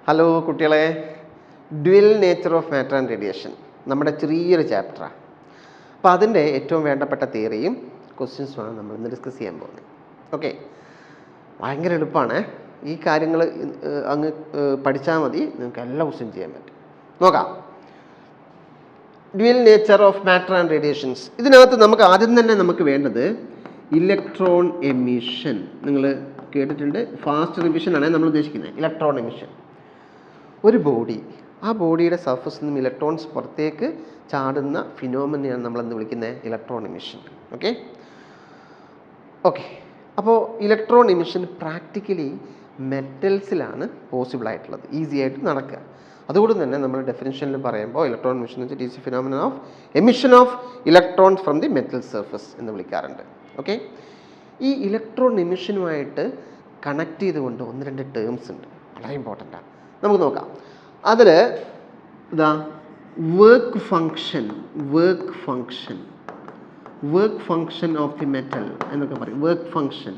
Hello കുട്ടികളെ, dual nature of matter and radiation നമ്മുടെ ചെറിയൊരു ചാപ്റ്ററാണ്. അപ്പോൾ അതിൻ്റെ ഏറ്റവും വേണ്ടപ്പെട്ട തിയറിയും ക്വസ്റ്റ്യൻസുമാണ് നമ്മൾ ഇന്ന് ഡിസ്കസ് ചെയ്യാൻ പോകുന്നത്. ഓക്കെ, ഭയങ്കര എളുപ്പമാണ്. ഈ കാര്യങ്ങൾ അങ്ങ് പഠിച്ചാൽ മതി, നിങ്ങൾക്ക് എല്ലാ ക്വസ്റ്റ്യൻ ചെയ്യാൻ പറ്റും. നോക്കാം. Dual nature of matter and radiations. ഇതിനകത്ത് നമുക്ക് ആദ്യം തന്നെ നമുക്ക് വേണ്ടത് ഇലക്ട്രോൺ എമിഷൻ. നിങ്ങൾ കേട്ടിട്ടുണ്ട്, ഫാസ്റ്റ് റിവിഷനാണ് നമ്മൾ ഉദ്ദേശിക്കുന്നത്. ഇലക്ട്രോൺ എമിഷൻ, ഒരു ബോഡി, ആ ബോഡിയുടെ സർഫസിൽ നിന്നും ഇലക്ട്രോൺസ് പുറത്തേക്ക് ചാടുന്ന ഫിനോമിനയാണ് നമ്മളെന്ന് വിളിക്കുന്നത് ഇലക്ട്രോൺ എമിഷൻ. ഓക്കെ ഓക്കെ അപ്പോൾ ഇലക്ട്രോൺ എമിഷൻ പ്രാക്ടിക്കലി മെറ്റൽസിലാണ് പോസിബിൾ ആയിട്ടുള്ളത്, ഈസി ആയിട്ട് നടക്കുക. അതുകൊണ്ട് തന്നെ നമ്മൾ ഡെഫിനിഷനിൽ പറയുമ്പോൾ ഇലക്ട്രോൺ എമിഷൻ എന്ന് വെച്ചാൽ it is A phenomenon of emission of electrons from the metal surface എന്ന് വിളിക്കാറുണ്ട്. ഓക്കെ, ഈ ഇലക്ട്രോൺ എമിഷനുമായിട്ട് കണക്ട് ചെയ്തുകൊണ്ട് ഒന്ന് രണ്ട് ടേംസ് ഉണ്ട്, വളരെ ഇമ്പോർട്ടൻ്റാണ്. നമുക്ക് നോക്കാം. അതിൽ ഇതാ work function of the metal എന്നൊക്കെ പറയും. വർക്ക് ഫങ്ഷൻ,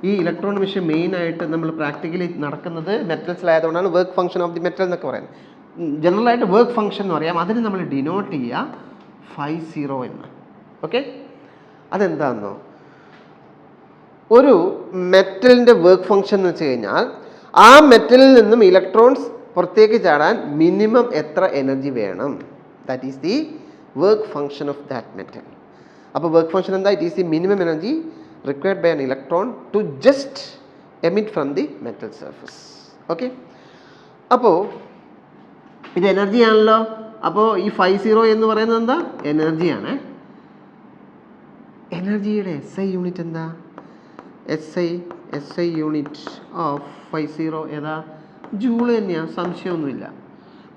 ഈ ഇലക്ട്രോൺ എമിഷൻ മെയിനായിട്ട് നമ്മൾ പ്രാക്ടിക്കലി നടക്കുന്നത് മെറ്റൽസിലായതുകൊണ്ടാണ് work function of the metal എന്നൊക്കെ പറയുന്നത്. ജനറലായിട്ട് വർക്ക് ഫങ്ഷൻ എന്ന് പറയാം. അതിന് നമ്മൾ ഡിനോട്ട് ചെയ്യുക 50 എന്ന്. ഓക്കെ, അതെന്താണെന്നോ, ഒരു മെറ്റലിൻ്റെ വർക്ക് ഫങ്ഷൻ എന്ന് വെച്ച് കഴിഞ്ഞാൽ ആ മെറ്റലിൽ നിന്നും ഇലക്ട്രോൺസ് പുറത്തേക്ക് ചാടാൻ മിനിമം എത്ര എനർജി വേണം, that is the work function of that metal. അപ്പോൾ വർക്ക് ഫങ്ഷൻ എന്താ? It is the minimum energy required by an electron to just emit from the metal surface. Okay, അപ്പോൾ ഇത് എനർജി ആണല്ലോ. അപ്പോൾ ഈ 50 എന്ന് പറയുന്നത് എന്താ? എനർജിയാണ്. എനർജിയുടെ SI യൂണിറ്റ് എന്താ? SI യൂണിറ്റ് ഓഫ് 50 ഏതാ? ജൂള് തന്നെയാണ്, സംശയമൊന്നുമില്ല.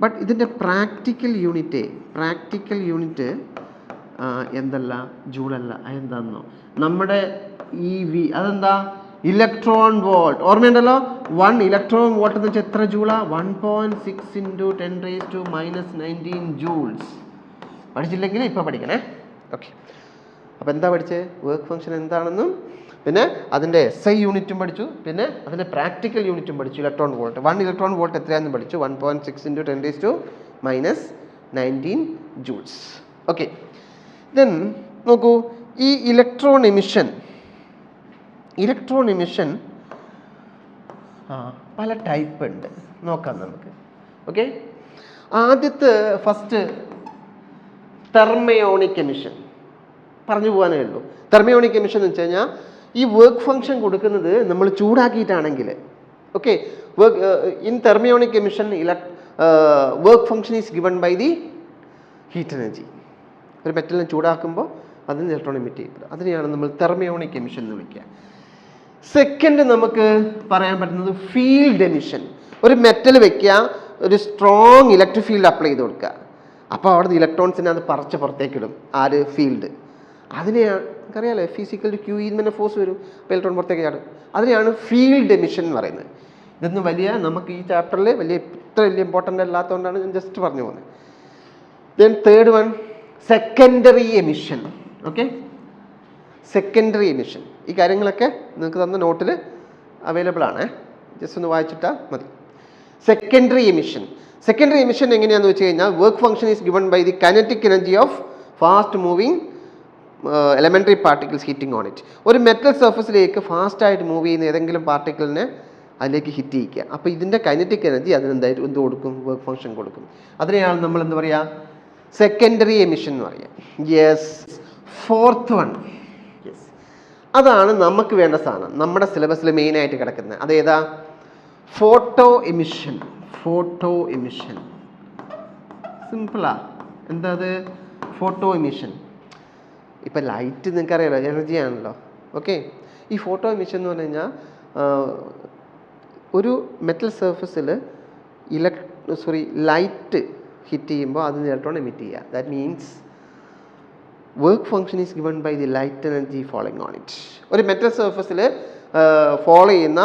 ബട്ട് ഇതിൻ്റെ പ്രാക്ടിക്കൽ യൂണിറ്റ് എന്തല്ല, ജൂളല്ല. അതെന്താണെന്നോ, നമ്മുടെ EV അതെന്താ? Electron volt. ഓർമ്മയുണ്ടല്ലോ, 1 ഇലക്ട്രോൺ വോൾട്ട് എന്ന് വെച്ചാൽ എത്ര ജൂളാ? 1.6 × 10⁻⁻19 ജൂൾസ്. പഠിച്ചില്ലെങ്കിൽ ഇപ്പോൾ പഠിക്കണേ. ഓക്കെ, അപ്പോൾ എന്താ പഠിച്ചത്? വർക്ക് ഫങ്ഷൻ എന്താണെന്നും പിന്നെ അതിൻ്റെ SI യൂണിറ്റും പഠിച്ചു, പിന്നെ അതിൻ്റെ പ്രാക്ടിക്കൽ യൂണിറ്റും പഠിച്ചു. ഇലക്ട്രോൺ വോൾട്ട്, 1 ഇലക്ട്രോൺ വോൾട്ട് എത്രയാണെന്ന് പഠിച്ചു, 1.6 × 10⁻⁻19 ജൂൾസ്. ഓക്കെ, ദെൻ നോക്കൂ, ഈ ഇലക്ട്രോൺ എമിഷൻ പല ടൈപ്പ് ഉണ്ട്, നോക്കാം നമുക്ക്. ഓക്കെ, ആദ്യത്തെ ഫസ്റ്റ് തെർമയോണിക് എമിഷൻ പറഞ്ഞു പോകാനേ ഉള്ളൂ. തെർമയോണിക് എമിഷൻ എന്ന് വെച്ച് കഴിഞ്ഞാൽ ഈ വർക്ക് ഫങ്ഷൻ കൊടുക്കുന്നത് നമ്മൾ ചൂടാക്കിയിട്ടാണെങ്കിൽ, okay, in thermionic emission work function is given by the heat energy. ഒരു മെറ്റലിനെ ചൂടാക്കുമ്പോൾ അതിന് ഇലക്ട്രോൺ എമിറ്റ് ചെയ്യപ്പെടും. അതിനെയാണ് നമ്മൾ തെർമയോണിക് എമിഷൻ എന്ന് വിളിക്കുക. സെക്കൻഡ് നമുക്ക് പറയാൻ പറ്റുന്നത് ഫീൽഡ് എമിഷൻ. ഒരു മെറ്റൽ വെക്കുക, ഒരു സ്ട്രോങ് ഇലക്ട്രിക് ഫീൽഡ് അപ്ലൈ ചെയ്ത് കൊടുക്കുക, അപ്പോൾ അവിടുന്ന് ഇലക്ട്രോൺസിനെ അത് പറിച്ച് പുറത്തേക്കിടും. ആര്? ഫീൽഡ്. അതിനെയാണ് നമുക്കറിയാലോ, F=Q ഇങ്ങനെ ഫോഴ്സ് വരും, അപ്പോൾ ഇലക്ട്രോൺ പുറത്തേക്ക് ചാടും. അതിനെയാണ് ഫീൽഡ് എമിഷൻ എന്ന് പറയുന്നത്. ഇതൊന്നും നമുക്ക് ഈ ചാപ്റ്ററിൽ ഇത്ര വലിയ ഇമ്പോർട്ടൻ്റ് അല്ലാത്തതുകൊണ്ടാണ് ഞാൻ ജസ്റ്റ് പറഞ്ഞു പോകുന്നത്. Then third one secondary emission. Okay, secondary emission, ഈ കാര്യങ്ങളൊക്കെ നിങ്ങൾക്ക് തന്ന നോട്ടിൽ അവൈലബിൾ ആണ്, ജസ്റ്റ് ഒന്ന് വായിച്ചിട്ടാൽ മതി. സെക്കൻഡറി എമിഷൻ എങ്ങനെയാണെന്ന് വെച്ച് കഴിഞ്ഞാൽ work function is given by the kinetic energy of fast moving elementary particles hitting on it. ഒരു മെറ്റൽ സർഫസിലേക്ക് ഫാസ്റ്റായിട്ട് മൂവ് ചെയ്യുന്ന ഏതെങ്കിലും പാർട്ടിക്കിളിനെ അതിലേക്ക് ഹിറ്റ് ചെയ്യിക്കുക. അപ്പോൾ ഇതിൻ്റെ കൈനറ്റിക് എനർജി അതിനെന്തായിട്ട് എന്ത് കൊടുക്കും? വർക്ക് ഫങ്ഷൻ കൊടുക്കും. അതിനെയാണ് നമ്മൾ എന്ത് പറയുക? സെക്കൻഡറി എമിഷൻ എന്ന് പറയുക. യെസ്, ഫോർത്ത് വൺ, യെസ്, അതാണ് നമുക്ക് വേണ്ട സാധനം, നമ്മുടെ സിലബസിൽ മെയിനായിട്ട് കിടക്കുന്നത്. അതേതാ? Photo emission. സിമ്പിളാ. എന്താ അത്? Photo emission. ഇപ്പം ലൈറ്റ് നിങ്ങൾക്കറിയാലോ, എനർജി ആണല്ലോ. ഓക്കെ, ഈ ഫോട്ടോ എമിഷൻ എന്ന് പറഞ്ഞു കഴിഞ്ഞാൽ ഒരു മെറ്റൽ സർഫസിൽ ലൈറ്റ് ഹിറ്റ് ചെയ്യുമ്പോൾ അതിന് ഇലക്ട്രോൺ എമിറ്റ് ചെയ്യുക. That means work function is given by the light energy following on it. ഒരു മെറ്റൽ സർഫസിൽ ഫോളോ ചെയ്യുന്ന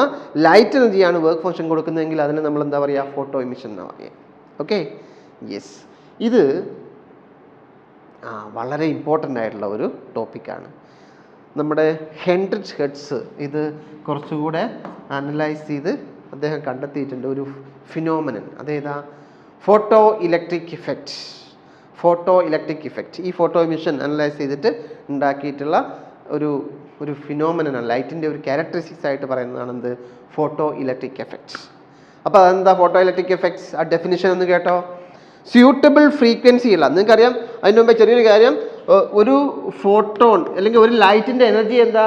ലൈറ്റ് എനർജിയാണ് വർക്ക് ഫങ്ഷൻ കൊടുക്കുന്നതെങ്കിൽ അതിന് നമ്മൾ എന്താ പറയുക? ഫോട്ടോ എമിഷൻ എന്നാണ് പറയുക. ഓക്കെ, യെസ്, ഇത് വളരെ ഇമ്പോർട്ടൻ്റ് ആയിട്ടുള്ള ഒരു ടോപ്പിക്കാണ്. നമ്മുടെ ഹെൻറിച്ച് ഹെർട്സ് ഇത് കുറച്ചുകൂടെ അനലൈസ് ചെയ്ത് അദ്ദേഹം കണ്ടെത്തിയിട്ടുണ്ട് ഒരു ഫിനോമിനൻ. അതേതാ? Photo electric effect. ഈ ഫോട്ടോ എമിഷൻ അനലൈസ് ചെയ്തിട്ട് ഉണ്ടാക്കിയിട്ടുള്ള ഒരു ഫിനോമിനനാണ്. ലൈറ്റിൻ്റെ ഒരു ക്യാരക്ടറിസ്റ്റിക്സ് ആയിട്ട് പറയുന്നതാണ് എന്ത്? Photo electric effect. അപ്പോൾ അതെന്താ ഫോട്ടോ ഇലക്ട്രിക് എഫക്ട്സ്? ആ ഡെഫിനിഷൻ ഒന്ന് കേട്ടോ. സ്യൂട്ടബിൾ ഫ്രീക്വൻസി ഉള്ള, നിങ്ങൾക്കറിയാം അതിന് മുമ്പേ ചെറിയൊരു കാര്യം, ഒരു ഫോട്ടോൺ അല്ലെങ്കിൽ ഒരു ലൈറ്റിൻ്റെ എനർജി എന്താ?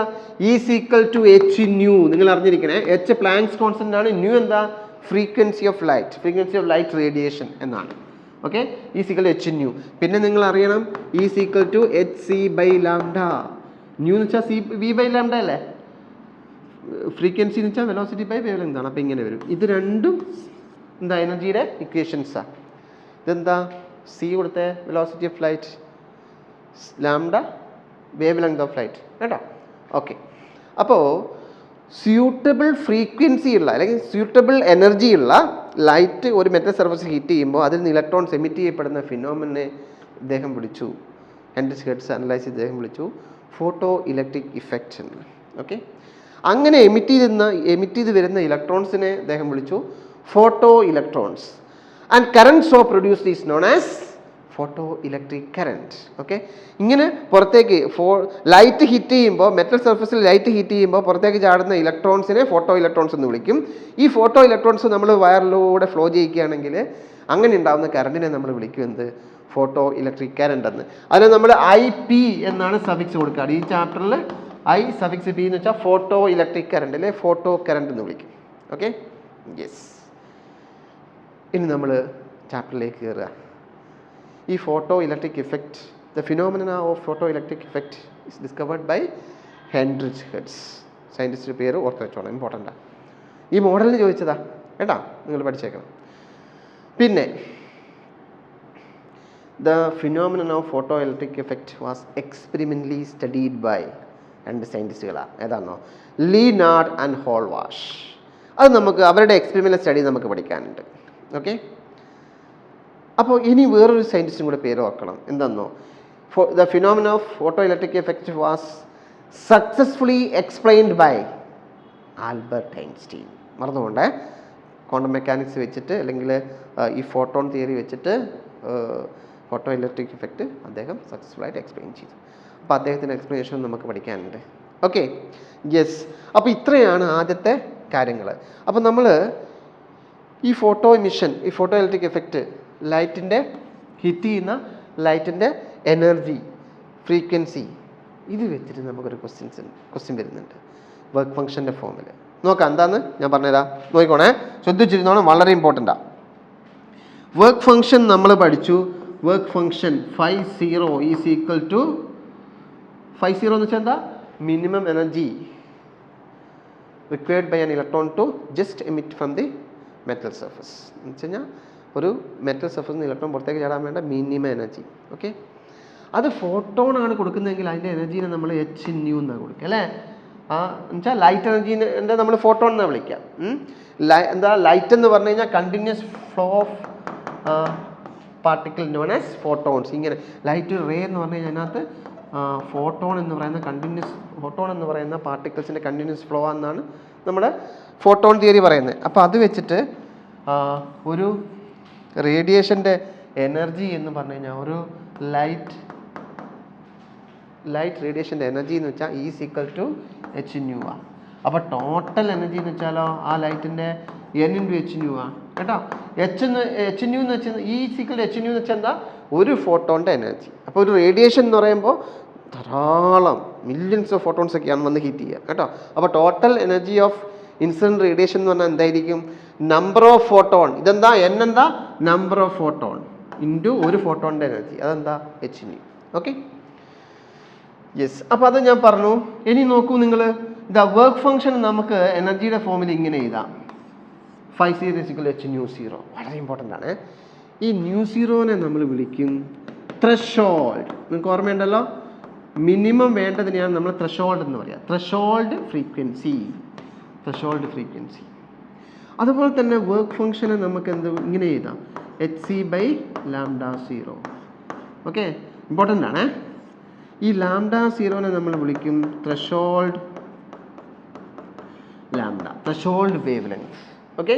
Is equal to H nu. നിങ്ങൾ അറിഞ്ഞിരിക്കണേ, എച്ച് പ്ലാങ്ക്സ് കോൺസ്റ്റന്റ് ആണ്, ന്യൂ എന്താ? ഫ്രീക്വൻസി ഓഫ് ലൈറ്റ് റേഡിയേഷൻ എന്നാണ്. Okay, is equal to H nu. പിന്നെ നിങ്ങൾ അറിയണം is equal to H C by lambda. Nu എന്ന് വെച്ചാൽ സി വി ബൈ ലാംഡ അല്ലേ? ഫ്രീക്വൻസി എന്ന് വെച്ചാൽ വെലോസിറ്റി ബൈ വേവ് ലെങ്ത് ആണ്. അപ്പോൾ ഇങ്ങനെ വരും. ഇത് രണ്ടും എന്താ? എനർജിയുടെ ഇക്വേഷൻസാണ്. ഇതെന്താ? സി കൊടുത്ത velocity of light, lambda wave length of light കേട്ടോ. ഓക്കെ, അപ്പോൾ സ്യൂട്ടബിൾ ഫ്രീക്വൻസി ഉള്ള അല്ലെങ്കിൽ സ്യൂട്ടബിൾ എനർജി ഉള്ള ലൈറ്റ് ഒരു മെറ്റൽ സർഫസ് ഹീറ്റ് ചെയ്യുമ്പോൾ അതിൽ നിന്ന് ഇലക്ട്രോൺസ് എമിറ്റ് ചെയ്യപ്പെടുന്ന ഫിനോമിനെ ഇദ്ദേഹം വിളിച്ചു, ഹെൻറി ഹെർട്സ് അനലൈസ് ചെയ്ത് ഇദ്ദേഹം വിളിച്ചു ഫോട്ടോ ഇലക്ട്രിക് ഇഫക്റ്റ് എന്ന്. ഓക്കെ, അങ്ങനെ എമിറ്റ് ചെയ്ത് വരുന്ന ഇലക്ട്രോൺസിനെ അദ്ദേഹം വിളിച്ചു photo electrons. And current so produced is known as photo electric current. Okay, ഇങ്ങനെ പുറത്തേക്ക് ലൈറ്റ് ഹിറ്റ് ചെയ്യുമ്പോൾ, മെറ്റൽ സർഫസിൽ ലൈറ്റ് ഹിറ്റ് ചെയ്യുമ്പോൾ പുറത്തേക്ക് ചാടുന്ന ഇലക്ട്രോൺസിനെ ഫോട്ടോ ഇലക്ട്രോൺസ് എന്ന് വിളിക്കും. ഈ ഫോട്ടോ ഇലക്ട്രോൺസ് നമ്മൾ വയറിലൂടെ ഫ്ലോ ചെയ്യിക്കുകയാണെങ്കിൽ അങ്ങനെ ഉണ്ടാകുന്ന കറണ്ടിനെ നമ്മൾ വിളിക്കും എന്ത്? ഫോട്ടോ ഇലക്ട്രിക് കറണ്ട് എന്ന്. അതിന് നമ്മൾ IP എന്നാണ് സഫിക്സ് കൊടുക്കുക. ഈ ചാപ്റ്ററിൽ I സഫിക്സ് P എന്ന് വെച്ചാൽ ഫോട്ടോ ഇലക്ട്രിക് കറണ്ട് അല്ലെ ഫോട്ടോ കറണ്ട് എന്ന് വിളിക്കും. Okay, yes. ഇനി നമ്മൾ ചാപ്റ്ററിലേക്ക് കയറുക. ഈ photo electric effect, the phenomena of photo electric effect is discovered by Henry Hertz. Scientist പേര് ഓർത്ത് വെച്ചോളാം, ഇമ്പോർട്ടൻ്റാണ്. ഈ മോഡലിന് ചോദിച്ചതാ കേട്ടാ, നിങ്ങൾ പഠിച്ചേക്കണം. പിന്നെ the phenomena of photo electric effect was experimentally studied by രണ്ട് സയൻറ്റിസ്റ്റുകളാണ്. ഏതാണോ? Lenard and Hallwachs. അത് നമുക്ക് അവരുടെ എക്സ്പെരിമെൻ്റൽ സ്റ്റഡി നമുക്ക് പഠിക്കാനുണ്ട്. ഓക്കെ, അപ്പോൾ ഇനി വേറൊരു സയൻറ്റിസ്റ്റും കൂടെ പേര് ഓർക്കണം. എന്താണെന്നോ? The phenomena of photo electric effect was successfully explained by Albert Einstein. മറന്നുകൊണ്ടേ, ക്വാണ്ടം മെക്കാനിക്സ് വെച്ചിട്ട് അല്ലെങ്കിൽ ഈ ഫോട്ടോൺ തിയറി വെച്ചിട്ട് ഫോട്ടോ ഇലക്ട്രിക് ഇഫക്റ്റ് അദ്ദേഹം സക്സസ്ഫുള്ളായിട്ട് എക്സ്പ്ലെയിൻ ചെയ്തു. അപ്പോൾ അദ്ദേഹത്തിൻ്റെ എക്സ്പ്ലനേഷൻ നമുക്ക് പഠിക്കാനുണ്ട്. Okay, yes. അപ്പോൾ ഇത്രയാണ് ആദ്യത്തെ കാര്യങ്ങൾ. അപ്പോൾ നമ്മൾ ഈ ഫോട്ടോ എമിഷൻ, ഈ ഫോട്ടോ ഇലക്ട്രിക് എഫക്റ്റ്, ലൈറ്റിൻ്റെ ഹിറ്റ് ചെയ്യുന്ന ലൈറ്റിൻ്റെ എനർജി, ഫ്രീക്വൻസി, ഇത് വെച്ചിട്ട് നമുക്കൊരു ക്വസ്റ്റ്യൻ വരുന്നുണ്ട് വർക്ക് ഫംഗ്ഷൻ്റെ ഫോമിൽ. നോക്കാം എന്താന്ന് ഞാൻ പറഞ്ഞുതരാം. നോക്കിക്കോണേ, ശ്രദ്ധിച്ചിരുന്നോണം, വളരെ ഇമ്പോർട്ടൻ്റാണ്. വർക്ക് ഫംഗ്ഷൻ നമ്മൾ പഠിച്ചു. Work function φ0 is equal to φ0 എന്ന് വെച്ചാൽ എന്താ? Minimum energy required by an electron to just emit from the metal surface. എന്ന് വെച്ച് കഴിഞ്ഞാൽ ഒരു മെറ്റൽ സർഫസിൽ നിന്ന് ഇലക്ട്രോൺ പുറത്തേക്ക് ചാടാൻ വേണ്ട മിനിമം എനർജി. ഓക്കെ, അത് ഫോട്ടോണാണ് കൊടുക്കുന്നതെങ്കിൽ അതിൻ്റെ എനർജീനെ നമ്മൾ എച്ച് ന്യൂ എന്നാണ് കൊടുക്കുക അല്ലേ? എന്നുവെച്ചാൽ ലൈറ്റ് എനർജീൻ്റെ നമ്മൾ ഫോട്ടോൺ എന്നാണ് വിളിക്കുക. എന്താ ലൈറ്റ് എന്ന് പറഞ്ഞു കഴിഞ്ഞാൽ continuous flow of particle known as photons. ഇങ്ങനെ ലൈറ്റ് റേ എന്ന് പറഞ്ഞു കഴിഞ്ഞാൽ അതിനകത്ത് ഫോട്ടോൺ എന്ന് പറയുന്ന പാർട്ടിക്കിൾസിൻ്റെ കണ്ടിന്യൂസ് ഫ്ലോ എന്നാണ് നമ്മുടെ ഫോട്ടോൺ തിയറി പറയുന്നത്. അപ്പോൾ അത് വെച്ചിട്ട് ഒരു റേഡിയേഷൻ്റെ എനർജി എന്ന് പറഞ്ഞു കഴിഞ്ഞാൽ ഒരു ലൈറ്റ് റേഡിയേഷൻ്റെ എനർജി എന്ന് വെച്ചാൽ is equal to H nu ആണ്. അപ്പോൾ ടോട്ടൽ എനർജി എന്ന് വെച്ചാലോ ആ ലൈറ്റിൻ്റെ n × h ന്യൂ ആണ് കേട്ടോ. എച്ച് ന്യൂ എന്ന് വെച്ചാൽ is equal to H nu എന്ന് വെച്ചാൽ എന്താ? ഒരു ഫോട്ടോണിൻ്റെ എനർജി. അപ്പോൾ ഒരു റേഡിയേഷൻ എന്ന് പറയുമ്പോൾ ധാരാളം മില്യൺസ് ഓഫ് ഫോട്ടോൺസ് ഒക്കെയാണ് വന്ന് ഹീറ്റ് ചെയ്യുക കേട്ടോ. അപ്പോൾ total energy of incident radiation എന്ന് പറഞ്ഞാൽ എന്തായിരിക്കും? Number of photon. ഇതെന്താ? n എന്താ? നമ്പർ ഓഫ് ഫോട്ടോൺ ഇൻറ്റു ഒരു ഫോട്ടോണിൻ്റെ എനർജി. അതെന്താ? H new. Okay, yes. അപ്പോൾ അത് ഞാൻ പറഞ്ഞു. ഇനി നോക്കൂ നിങ്ങൾ, ദ വർക്ക് ഫംഗ്ഷൻ നമുക്ക് എനർജിയുടെ ഫോമിൽ ഇങ്ങനെ എഴുതാം. φ0 = h ν0. വളരെ ഇമ്പോർട്ടൻ്റ് ആണ്. ഈ ν0നെ നമ്മൾ വിളിക്കും ത്രഷോൾഡ്. നിങ്ങൾക്ക് ഓർമ്മയുണ്ടല്ലോ, മിനിമം വേണ്ടതിനെയാണ് നമ്മൾ ത്രഷോൾഡ് എന്ന് പറയുക. Threshold frequency. അതുപോലെ തന്നെ വർക്ക് ഫംഗ്ഷനെ നമുക്ക് ഇങ്ങനെ എഴുതാം hc/λ0. ഓക്കെ, ഇമ്പോർട്ടൻ്റ് ആണ്. ഈ λ0നെ നമ്മൾ വിളിക്കും threshold lambda, threshold wave length. Okay.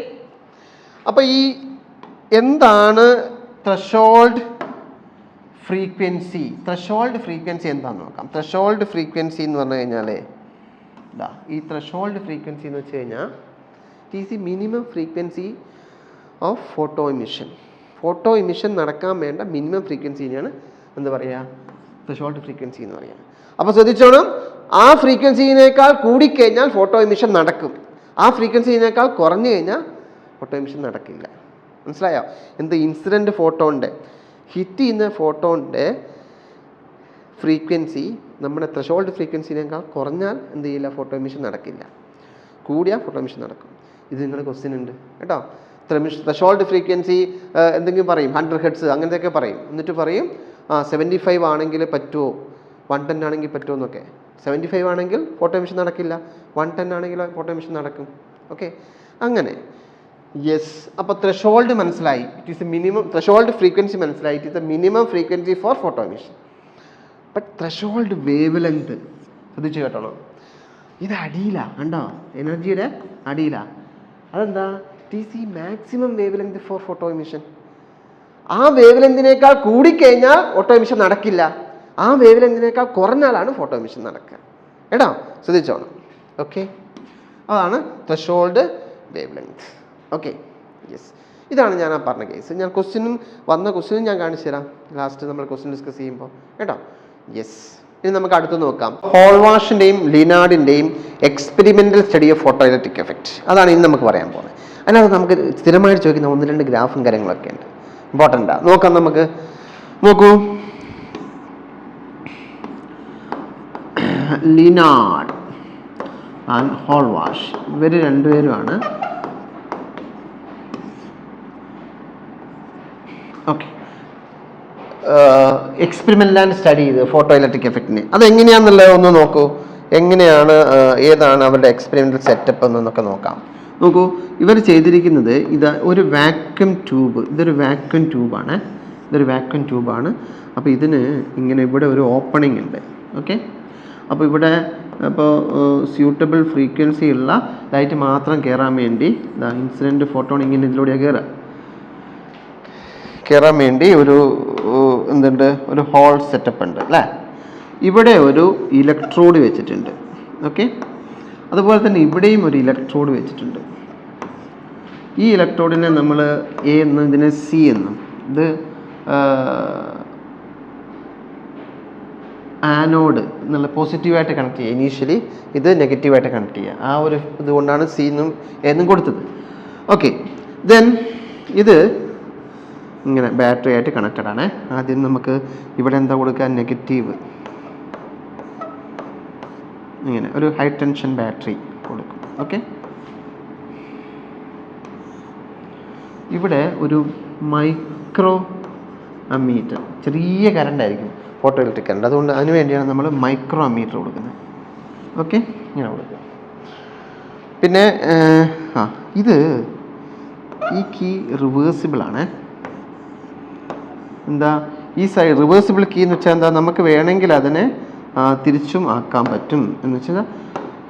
അപ്പോൾ ഈ എന്താണ് ത്രെഷോൾഡ് ഫ്രീക്വൻസി? ത്രെഷോൾഡ് ഫ്രീക്വൻസി എന്താണെന്ന് നോക്കാം. ത്രെഷോൾഡ് ഫ്രീക്വൻസി എന്ന് പറഞ്ഞു കഴിഞ്ഞാൽ ഈ ത്രെഷോൾഡ് ഫ്രീക്വൻസി എന്ന് വെച്ച് കഴിഞ്ഞാൽ it is the minimum frequency of photo emission. Photo emission നടക്കാൻ വേണ്ട മിനിമം ഫ്രീക്വൻസിനെയാണ് എന്താ പറയുക, ത്രെഷോൾഡ് ഫ്രീക്വൻസി എന്ന് പറയുക. അപ്പോൾ ശ്രദ്ധിച്ചോണം, ആ ഫ്രീക്വൻസിനേക്കാൾ കൂടിക്കഴിഞ്ഞാൽ ഫോട്ടോ ഇമിഷൻ നടക്കും, ആ ഫ്രീക്വൻസിനേക്കാൾ കുറഞ്ഞു കഴിഞ്ഞാൽ ഫോട്ടോ ഇമിഷൻ നടക്കില്ല. മനസ്സിലായോ? എന്ത് ഇൻസിഡൻറ്റ് ഫോട്ടോൻ്റെ ഹിറ്റ് ചെയ്യുന്ന ഫോട്ടോൻ്റെ ഫ്രീക്വൻസി നമ്മുടെ ത്രെഷോൾഡ് ഫ്രീക്വൻസിനേക്കാൾ കുറഞ്ഞാൽ എന്ത് ചെയ്യില്ല, ഫോട്ടോ എമിഷൻ നടക്കില്ല. കൂടിയാൽ ഫോട്ടോ എമിഷൻ നടക്കും. ഇത് നിങ്ങളുടെ ക്വസ്റ്റ്യൻ ഉണ്ട് കേട്ടോ. ത്രെഷോൾഡ് ഫ്രീക്വൻസി എന്തെങ്കിലും പറയും, 100 ഹെർട്സ് അങ്ങനത്തെയൊക്കെ പറയും. എന്നിട്ട് പറയും 75 ആണെങ്കിൽ പറ്റുമോ, 110 ആണെങ്കിൽ പറ്റുമോ എന്നൊക്കെ. 75 ആണെങ്കിൽ ഫോട്ടോ എമിഷൻ നടക്കില്ല, 110 ആണെങ്കിൽ ഫോട്ടോ എമിഷൻ നടക്കും. ഓക്കെ, അങ്ങനെ. യെസ്, അപ്പോൾ ത്രെഷോൾഡ് മനസ്സിലായി. It is a minimum threshold frequency മനസ്സിലായി. It is a minimum frequency for photo emission. But threshold wavelength ശ്രദ്ധിച്ചു കേട്ടോളൂ, ഇത് അടിയിലാണ് കണ്ടോ, എനർജിയുടെ അടിയിലാണ്. അതെന്താ? ഇറ്റ് ഈസ് ഈ maximum wavelength for photo emission. ആ വേവ് ലെങ്തിനേക്കാൾ കൂടിക്കഴിഞ്ഞാൽ ഫോട്ടോ എമിഷൻ നടക്കില്ല, ആ വേവ് ലെങ്തിനേക്കാൾ കുറഞ്ഞാലാണ് ഫോട്ടോ എമിഷൻ നടക്കുക കേട്ടോ. ശ്രദ്ധിച്ചോണം. ഓക്കെ, അതാണ് threshold wave length. Okay, yes, ഇതാണ് ഞാൻ ആ പറഞ്ഞ കേസ്. ഞാൻ വന്ന ക്വസ്റ്റ്യനും ഞാൻ കാണിച്ചു തരാം ലാസ്റ്റ് നമ്മൾ ക്വസ്റ്റ്യൻ ഡിസ്കസ് ചെയ്യുമ്പോൾ കേട്ടോ. യെസ്, ഇനി നമുക്ക് അടുത്ത് നോക്കാം. ഹോൾവാഷിൻ്റെയും ലിനാർഡിൻ്റെയും experimental study of photo electric effect. അതാണ് ഇനി നമുക്ക് പറയാൻ പോകുന്നത്. അതിനകത്ത് നമുക്ക് സ്ഥിരമായിട്ട് ചോദിക്കുന്ന 1-2 ഗ്രാഫും കാര്യങ്ങളൊക്കെ ഉണ്ട്, ഇമ്പോർട്ടൻ്റാണ്. നോക്കാം, നമുക്ക് നോക്കൂ. ലിനാർഡ് ആൻഡ് ഹോൾവാഷ്, ഇവർ രണ്ടുപേരുമാണ്. ഓക്കെ, എക്സ്പെരിമെൻ്റൽ സ്റ്റഡി ചെയ്ത് ഫോട്ടോ ഇലക്ട്രിക് എഫക്റ്റിന് അതെങ്ങനെയാണെന്നുള്ളത് ഒന്ന് നോക്കൂ. എങ്ങനെയാണ്, ഏതാണ് അവരുടെ എക്സ്പെരിമെൻ്റൽ സെറ്റപ്പ് എന്നൊക്കെ നോക്കാം. നോക്കൂ, ഇവർ ചെയ്തിരിക്കുന്നത് ഒരു വാക്വം ട്യൂബ്. ഇതൊരു വാക്വം ട്യൂബാണ്. അപ്പോൾ ഇതിന് ഇങ്ങനെ ഇവിടെ ഒരു ഓപ്പണിംഗ് ഉണ്ട്. ഓക്കെ, അപ്പോൾ ഇവിടെ സ്യൂട്ടബിൾ ഫ്രീക്വൻസി ഉള്ള ലൈറ്റ് മാത്രം കയറാൻ വേണ്ടി ഇൻസിഡൻറ്റ് ഫോട്ടോൺ ഇങ്ങനെ ഇതിലൂടെയാണ് കയറാൻ വേണ്ടി ഒരു ഒരു ഹോൾ സെറ്റപ്പ് ഉണ്ട് അല്ലേ. ഇവിടെ ഒരു ഇലക്ട്രോഡ് വെച്ചിട്ടുണ്ട്. ഓക്കെ, അതുപോലെ തന്നെ ഇവിടെയും ഒരു ഇലക്ട്രോഡ് വെച്ചിട്ടുണ്ട്. ഈ ഇലക്ട്രോഡിനെ നമ്മൾ എ എന്നും ഇതിനെ സി എന്നും, ഇത് ആനോഡ് എന്നുള്ള പോസിറ്റീവായിട്ട് കണക്ട് ചെയ്യുക. ഇനീഷ്യലി ഇത് നെഗറ്റീവായിട്ട് കണക്ട് ചെയ്യുക. ആ ഒരു ഇതുകൊണ്ടാണ് സി എന്നും എന്നും കൊടുത്തത്. ഓക്കെ, ദെൻ ഇത് ഇങ്ങനെ ബാറ്ററി ആയിട്ട് കണക്റ്റഡ് ആണ്. ആദ്യം നമുക്ക് ഇവിടെ എന്താ കൊടുക്കുക, നെഗറ്റീവ്, ഇങ്ങനെ ഒരു ഹൈ ടെൻഷൻ ബാറ്ററി കൊടുക്കും. ഓക്കെ, ഇവിടെ ഒരു മൈക്രോ അമ്മീറ്റർ, ചെറിയ കറണ്ട് ആയിരിക്കും ഫോട്ടോ ഇലക്ട്രിക് കറണ്ട്, അതുകൊണ്ട് അതിന് വേണ്ടിയാണ് നമ്മൾ മൈക്രോ അമ്മീറ്റർ കൊടുക്കുന്നത്. ഓക്കെ, ഇങ്ങനെ കൊടുക്കുക. പിന്നെ ഇത് ഈ കീ റിവേഴ്സിബിൾ ആണ്. എന്താ ഈ സൈഡ് റിവേഴ്സിബിൾ കീ എന്ന് വെച്ചാൽ എന്താ, നമുക്ക് വേണമെങ്കിൽ അതിനെ തിരിച്ചും ആക്കാൻ പറ്റും. എന്ന് വെച്ചാൽ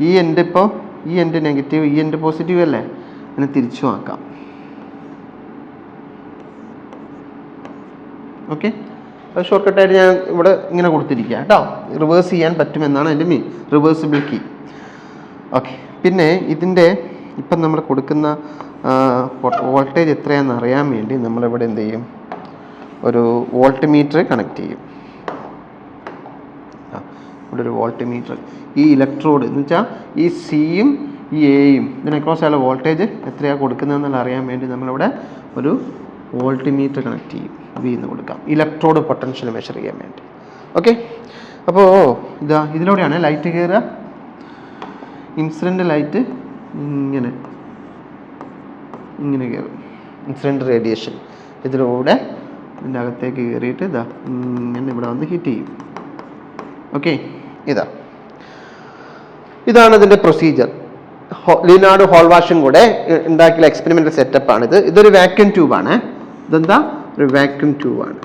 ഈ എൻഡ് ഇപ്പോൾ ഈ എൻഡ് നെഗറ്റീവ്, ഈ എൻഡ് പോസിറ്റീവ് അല്ലേ, അതിനെ തിരിച്ചും ആക്കാം. ഓക്കെ, അത് ഷോർട്ട് കട്ടായിട്ട് ഞാൻ ഇവിടെ ഇങ്ങനെ കൊടുത്തിരിക്കുക കേട്ടോ. റിവേഴ്സ് ചെയ്യാൻ പറ്റുമെന്നാണ് എൻ്റെ മീൻ, റിവേഴ്സിബിൾ കീ. ഓക്കെ, പിന്നെ ഇതിൻ്റെ ഇപ്പം നമ്മൾ കൊടുക്കുന്ന വോൾട്ടേജ് എത്രയാണെന്ന് അറിയാൻ വേണ്ടി നമ്മളിവിടെ എന്ത് ചെയ്യും, ഒരു വോൾട്ട് മീറ്റർ കണക്ട് ചെയ്യും. ഇവിടെ ഒരു വോൾട്ട് മീറ്റർ, ഈ ഇലക്ട്രോഡ് എന്ന് വെച്ചാൽ ഈ സിയും ഈ എയും ഇതിനെ ക്രോസ് ആയുള്ള വോൾട്ടേജ് എത്രയാണ് കൊടുക്കുന്നതെന്നുള്ള അറിയാൻ വേണ്ടി നമ്മളിവിടെ ഒരു വോൾട്ട് മീറ്റർ കണക്ട് ചെയ്യും. എന്ന് കൊടുക്കാം, ഇലക്ട്രോഡ് പൊട്ടൻഷ്യൽ മെഷർ ചെയ്യാൻ വേണ്ടി. ഓക്കെ, അപ്പോൾ ഇതിലൂടെയാണ് ലൈറ്റ് കയറുക. ഇൻസിഡൻ്റ് ലൈറ്റ് ഇങ്ങനെ കയറും, ഇൻസിഡൻ്റ് റേഡിയേഷൻ ഇതിലൂടെ ഇതിൻ്റെ അകത്തേക്ക് കയറിയിട്ട് ഇങ്ങനെ ഇവിടെ വന്ന് ഹിറ്റ് ചെയ്യും. ഓക്കെ, ഇതാണ് ഇതിൻ്റെ പ്രൊസീജിയർ. ലിനാർഡ് ഹോൾവാഷും കൂടെ ഉണ്ടാക്കിയ എക്സ്പെരിമെൻ്റൽ സെറ്റപ്പാണിത്. ഇതൊരു വാക്യൂം ട്യൂബാണ്. ഇതെന്താ, ഒരു വാക്യൂം ട്യൂബാണ്.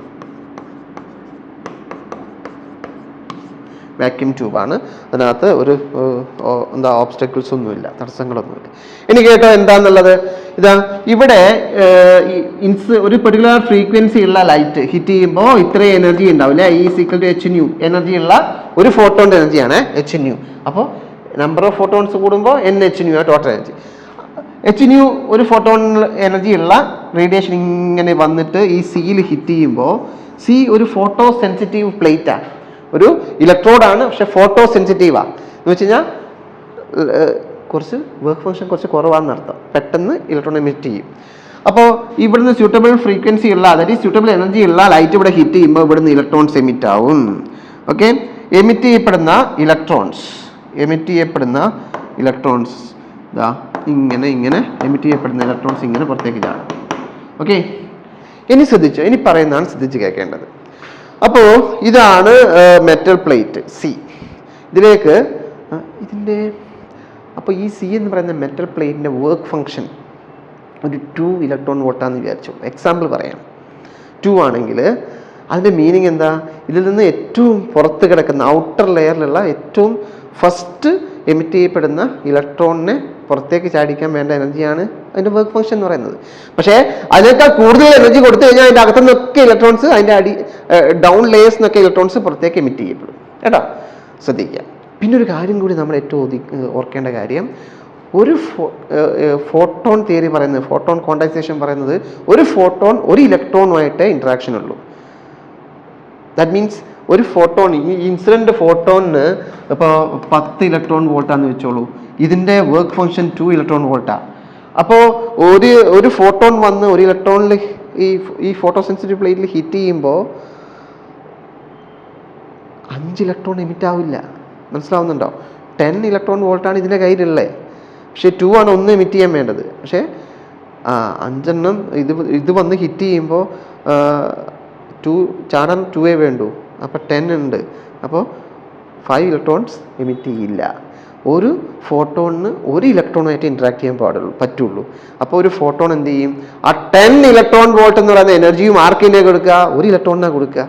വാക്യൂം ട്യൂബാണ്. അതിനകത്ത് ഒരു ഓബ്സ്റ്റക്കിൾസ് ഒന്നുമില്ല, തടസ്സങ്ങളൊന്നുമില്ല. ഇനി കേട്ടോ എന്താന്നുള്ളത്, ഇതാ ഇവിടെ ഒരു പെർട്ടിക്കുലർ ഫ്രീക്വൻസി ഉള്ള ലൈറ്റ് ഹിറ്റ് ചെയ്യുമ്പോൾ ഇത്രയും എനർജി ഉണ്ടാവില്ല. E=hν എനർജി ഉള്ള ഒരു ഫോട്ടോന്റെ എനർജിയാണ് hν. അപ്പോൾ നമ്പർ ഓഫ് ഫോട്ടോൺസ് കൂടുമ്പോൾ nhν ടോട്ടൽ എനർജി. hν ഒരു ഫോട്ടോൺ എനർജി ഉള്ള റേഡിയേഷൻ ഇങ്ങനെ വന്നിട്ട് ഈ സിയിൽ ഹിറ്റ് ചെയ്യുമ്പോൾ, സി ഒരു ഫോട്ടോ സെൻസിറ്റീവ് പ്ലേറ്റാണ്, ഒരു ഇലക്ട്രോഡാണ്, പക്ഷെ ഫോട്ടോ സെൻസിറ്റീവാണ്. എന്ന് വെച്ച് കഴിഞ്ഞാൽ കുറച്ച് വർക്ക് ഫംഗ്ഷൻ കുറച്ച് കുറവാണെന്ന് അർത്ഥം, പെട്ടെന്ന് ഇലക്ട്രോൺ എമിറ്റ് ചെയ്യും. അപ്പോൾ ഇവിടുന്ന് സ്യൂട്ടബിൾ ഫ്രീക്വൻസി ഉള്ള, അതായത് സ്യൂട്ടബിൾ എനർജി ഉള്ള ലൈറ്റ് ഇവിടെ ഹിറ്റ് ചെയ്യുമ്പോൾ ഇവിടുന്ന് ഇലക്ട്രോൺസ് എമിറ്റ് ആവും. ഓക്കെ, എമിറ്റ് ചെയ്യപ്പെടുന്ന ഇലക്ട്രോൺസ് ഇതാ ഇങ്ങനെ എമിറ്റ് ചെയ്യപ്പെടുന്ന ഇലക്ട്രോൺസ് ഇങ്ങനെ പുറത്തേക്ക് ചാടും. ഓക്കെ, ഇനി ശ്രദ്ധിച്ചു, ഇനി പറയുന്നതാണ് ശ്രദ്ധിച്ച് കേൾക്കേണ്ടത്. അപ്പോൾ ഇതാണ് മെറ്റൽ പ്ലേറ്റ് സി. ഇതിലേക്ക് അപ്പോൾ ഈ സി എന്ന് പറയുന്ന മെറ്റൽ പ്ലേറ്റിൻ്റെ വർക്ക് ഫംഗ്ഷൻ ഒരു 2 ഇലക്ട്രോൺ വോൾട്ടാന്ന് വിചാരിച്ചു. എക്സാമ്പിൾ പറയാം. 2 ആണെങ്കിൽ അതിൻ്റെ മീനിങ് എന്താ? ഇതിൽ നിന്ന് ഏറ്റവും പുറത്ത് കിടക്കുന്ന ഔട്ടർ ലെയറിലുള്ള ഏറ്റവും ഫസ്റ്റ് എമിറ്റ് ചെയ്യപ്പെടുന്ന ഇലക്ട്രോണിനെ പുറത്തേക്ക് ചാടിക്കാൻ വേണ്ട എനർജിയാണ് അതിൻ്റെ വർക്ക് ഫംഗ്ഷൻ എന്ന് പറയുന്നത്. പക്ഷേ അതിനേക്കാൾ കൂടുതൽ എനർജി കൊടുത്തു കഴിഞ്ഞാൽ അതിൻ്റെ അകത്തു നിന്നൊക്കെ ഇലക്ട്രോൺസ്, അതിൻ്റെ ഡൗൺ ലേയേഴ്സ് നിന്നൊക്കെ ഇലക്ട്രോൺസ് പുറത്തേക്ക് എമിറ്റ് ചെയ്യപ്പെടും. കേട്ടോ, ശ്രദ്ധിക്കുക. പിന്നെ ഒരു കാര്യം കൂടി നമ്മൾ ഏറ്റവും ഓർക്കേണ്ട കാര്യം, ഒരു ഫോട്ടോൺ തിയറി പറയുന്നത്, ഫോട്ടോൺ ക്വാണ്ടൈസേഷൻ പറയുന്നത്, ഒരു ഫോട്ടോൺ ഒരു ഇലക്ട്രോണുമായിട്ട് ഇൻട്രാക്ഷൻ ഉള്ളൂ. ദാറ്റ് മീൻസ് ഒരു ഫോട്ടോൺ, ഈ ഇൻസിഡന്റ് ഫോട്ടോണിന് ഇപ്പോൾ 10 ഇലക്ട്രോൺ വോൾട്ടാന്ന് വെച്ചോളൂ, ഇതിൻ്റെ വർക്ക് ഫംഗ്ഷൻ 2 ഇലക്ട്രോൺ വോൾട്ടാണ്. അപ്പോൾ ഒരു ഫോട്ടോൺ വന്ന് ഒരു ഇലക്ട്രോണിൽ ഈ ഫോട്ടോ സെൻസിറ്റീവ് പ്ലേറ്റിൽ ഹിറ്റ് ചെയ്യുമ്പോൾ 5 ഇലക്ട്രോൺ എമിറ്റ് ആവില്ല. മനസ്സിലാവുന്നുണ്ടോ? 10 ഇലക്ട്രോൺ വോൾട്ടാണ് ഇതിൻ്റെ കയ്യിലുള്ളത്, പക്ഷേ 2 ആണ് ഒന്ന് എമിറ്റ് ചെയ്യാൻ വേണ്ടത്. പക്ഷേ 5 ഇത് വന്ന് ഹിറ്റ് ചെയ്യുമ്പോൾ 2 ചാടാൻ 2 വേണ്ടൂ, അപ്പോൾ 10 ഉണ്ട്. അപ്പോൾ 5 ഇലക്ട്രോൺസ് എമിറ്റ് ചെയ്യില്ല. ഒരു ഫോട്ടോണിന് ഒരു ഇലക്ട്രോണായിട്ട് ഇൻട്രാക്ട് ചെയ്യാൻ പറ്റുള്ളൂ. അപ്പോൾ ഒരു ഫോട്ടോൺ എന്ത് ചെയ്യും? ആ 10 ഇലക്ട്രോൺ വോൾട്ട് എന്ന് പറയുന്ന എനർജിയും ആർക്കിനെ കൊടുക്കുക? ഒരു ഇലക്ട്രോണിനാണ് കൊടുക്കുക.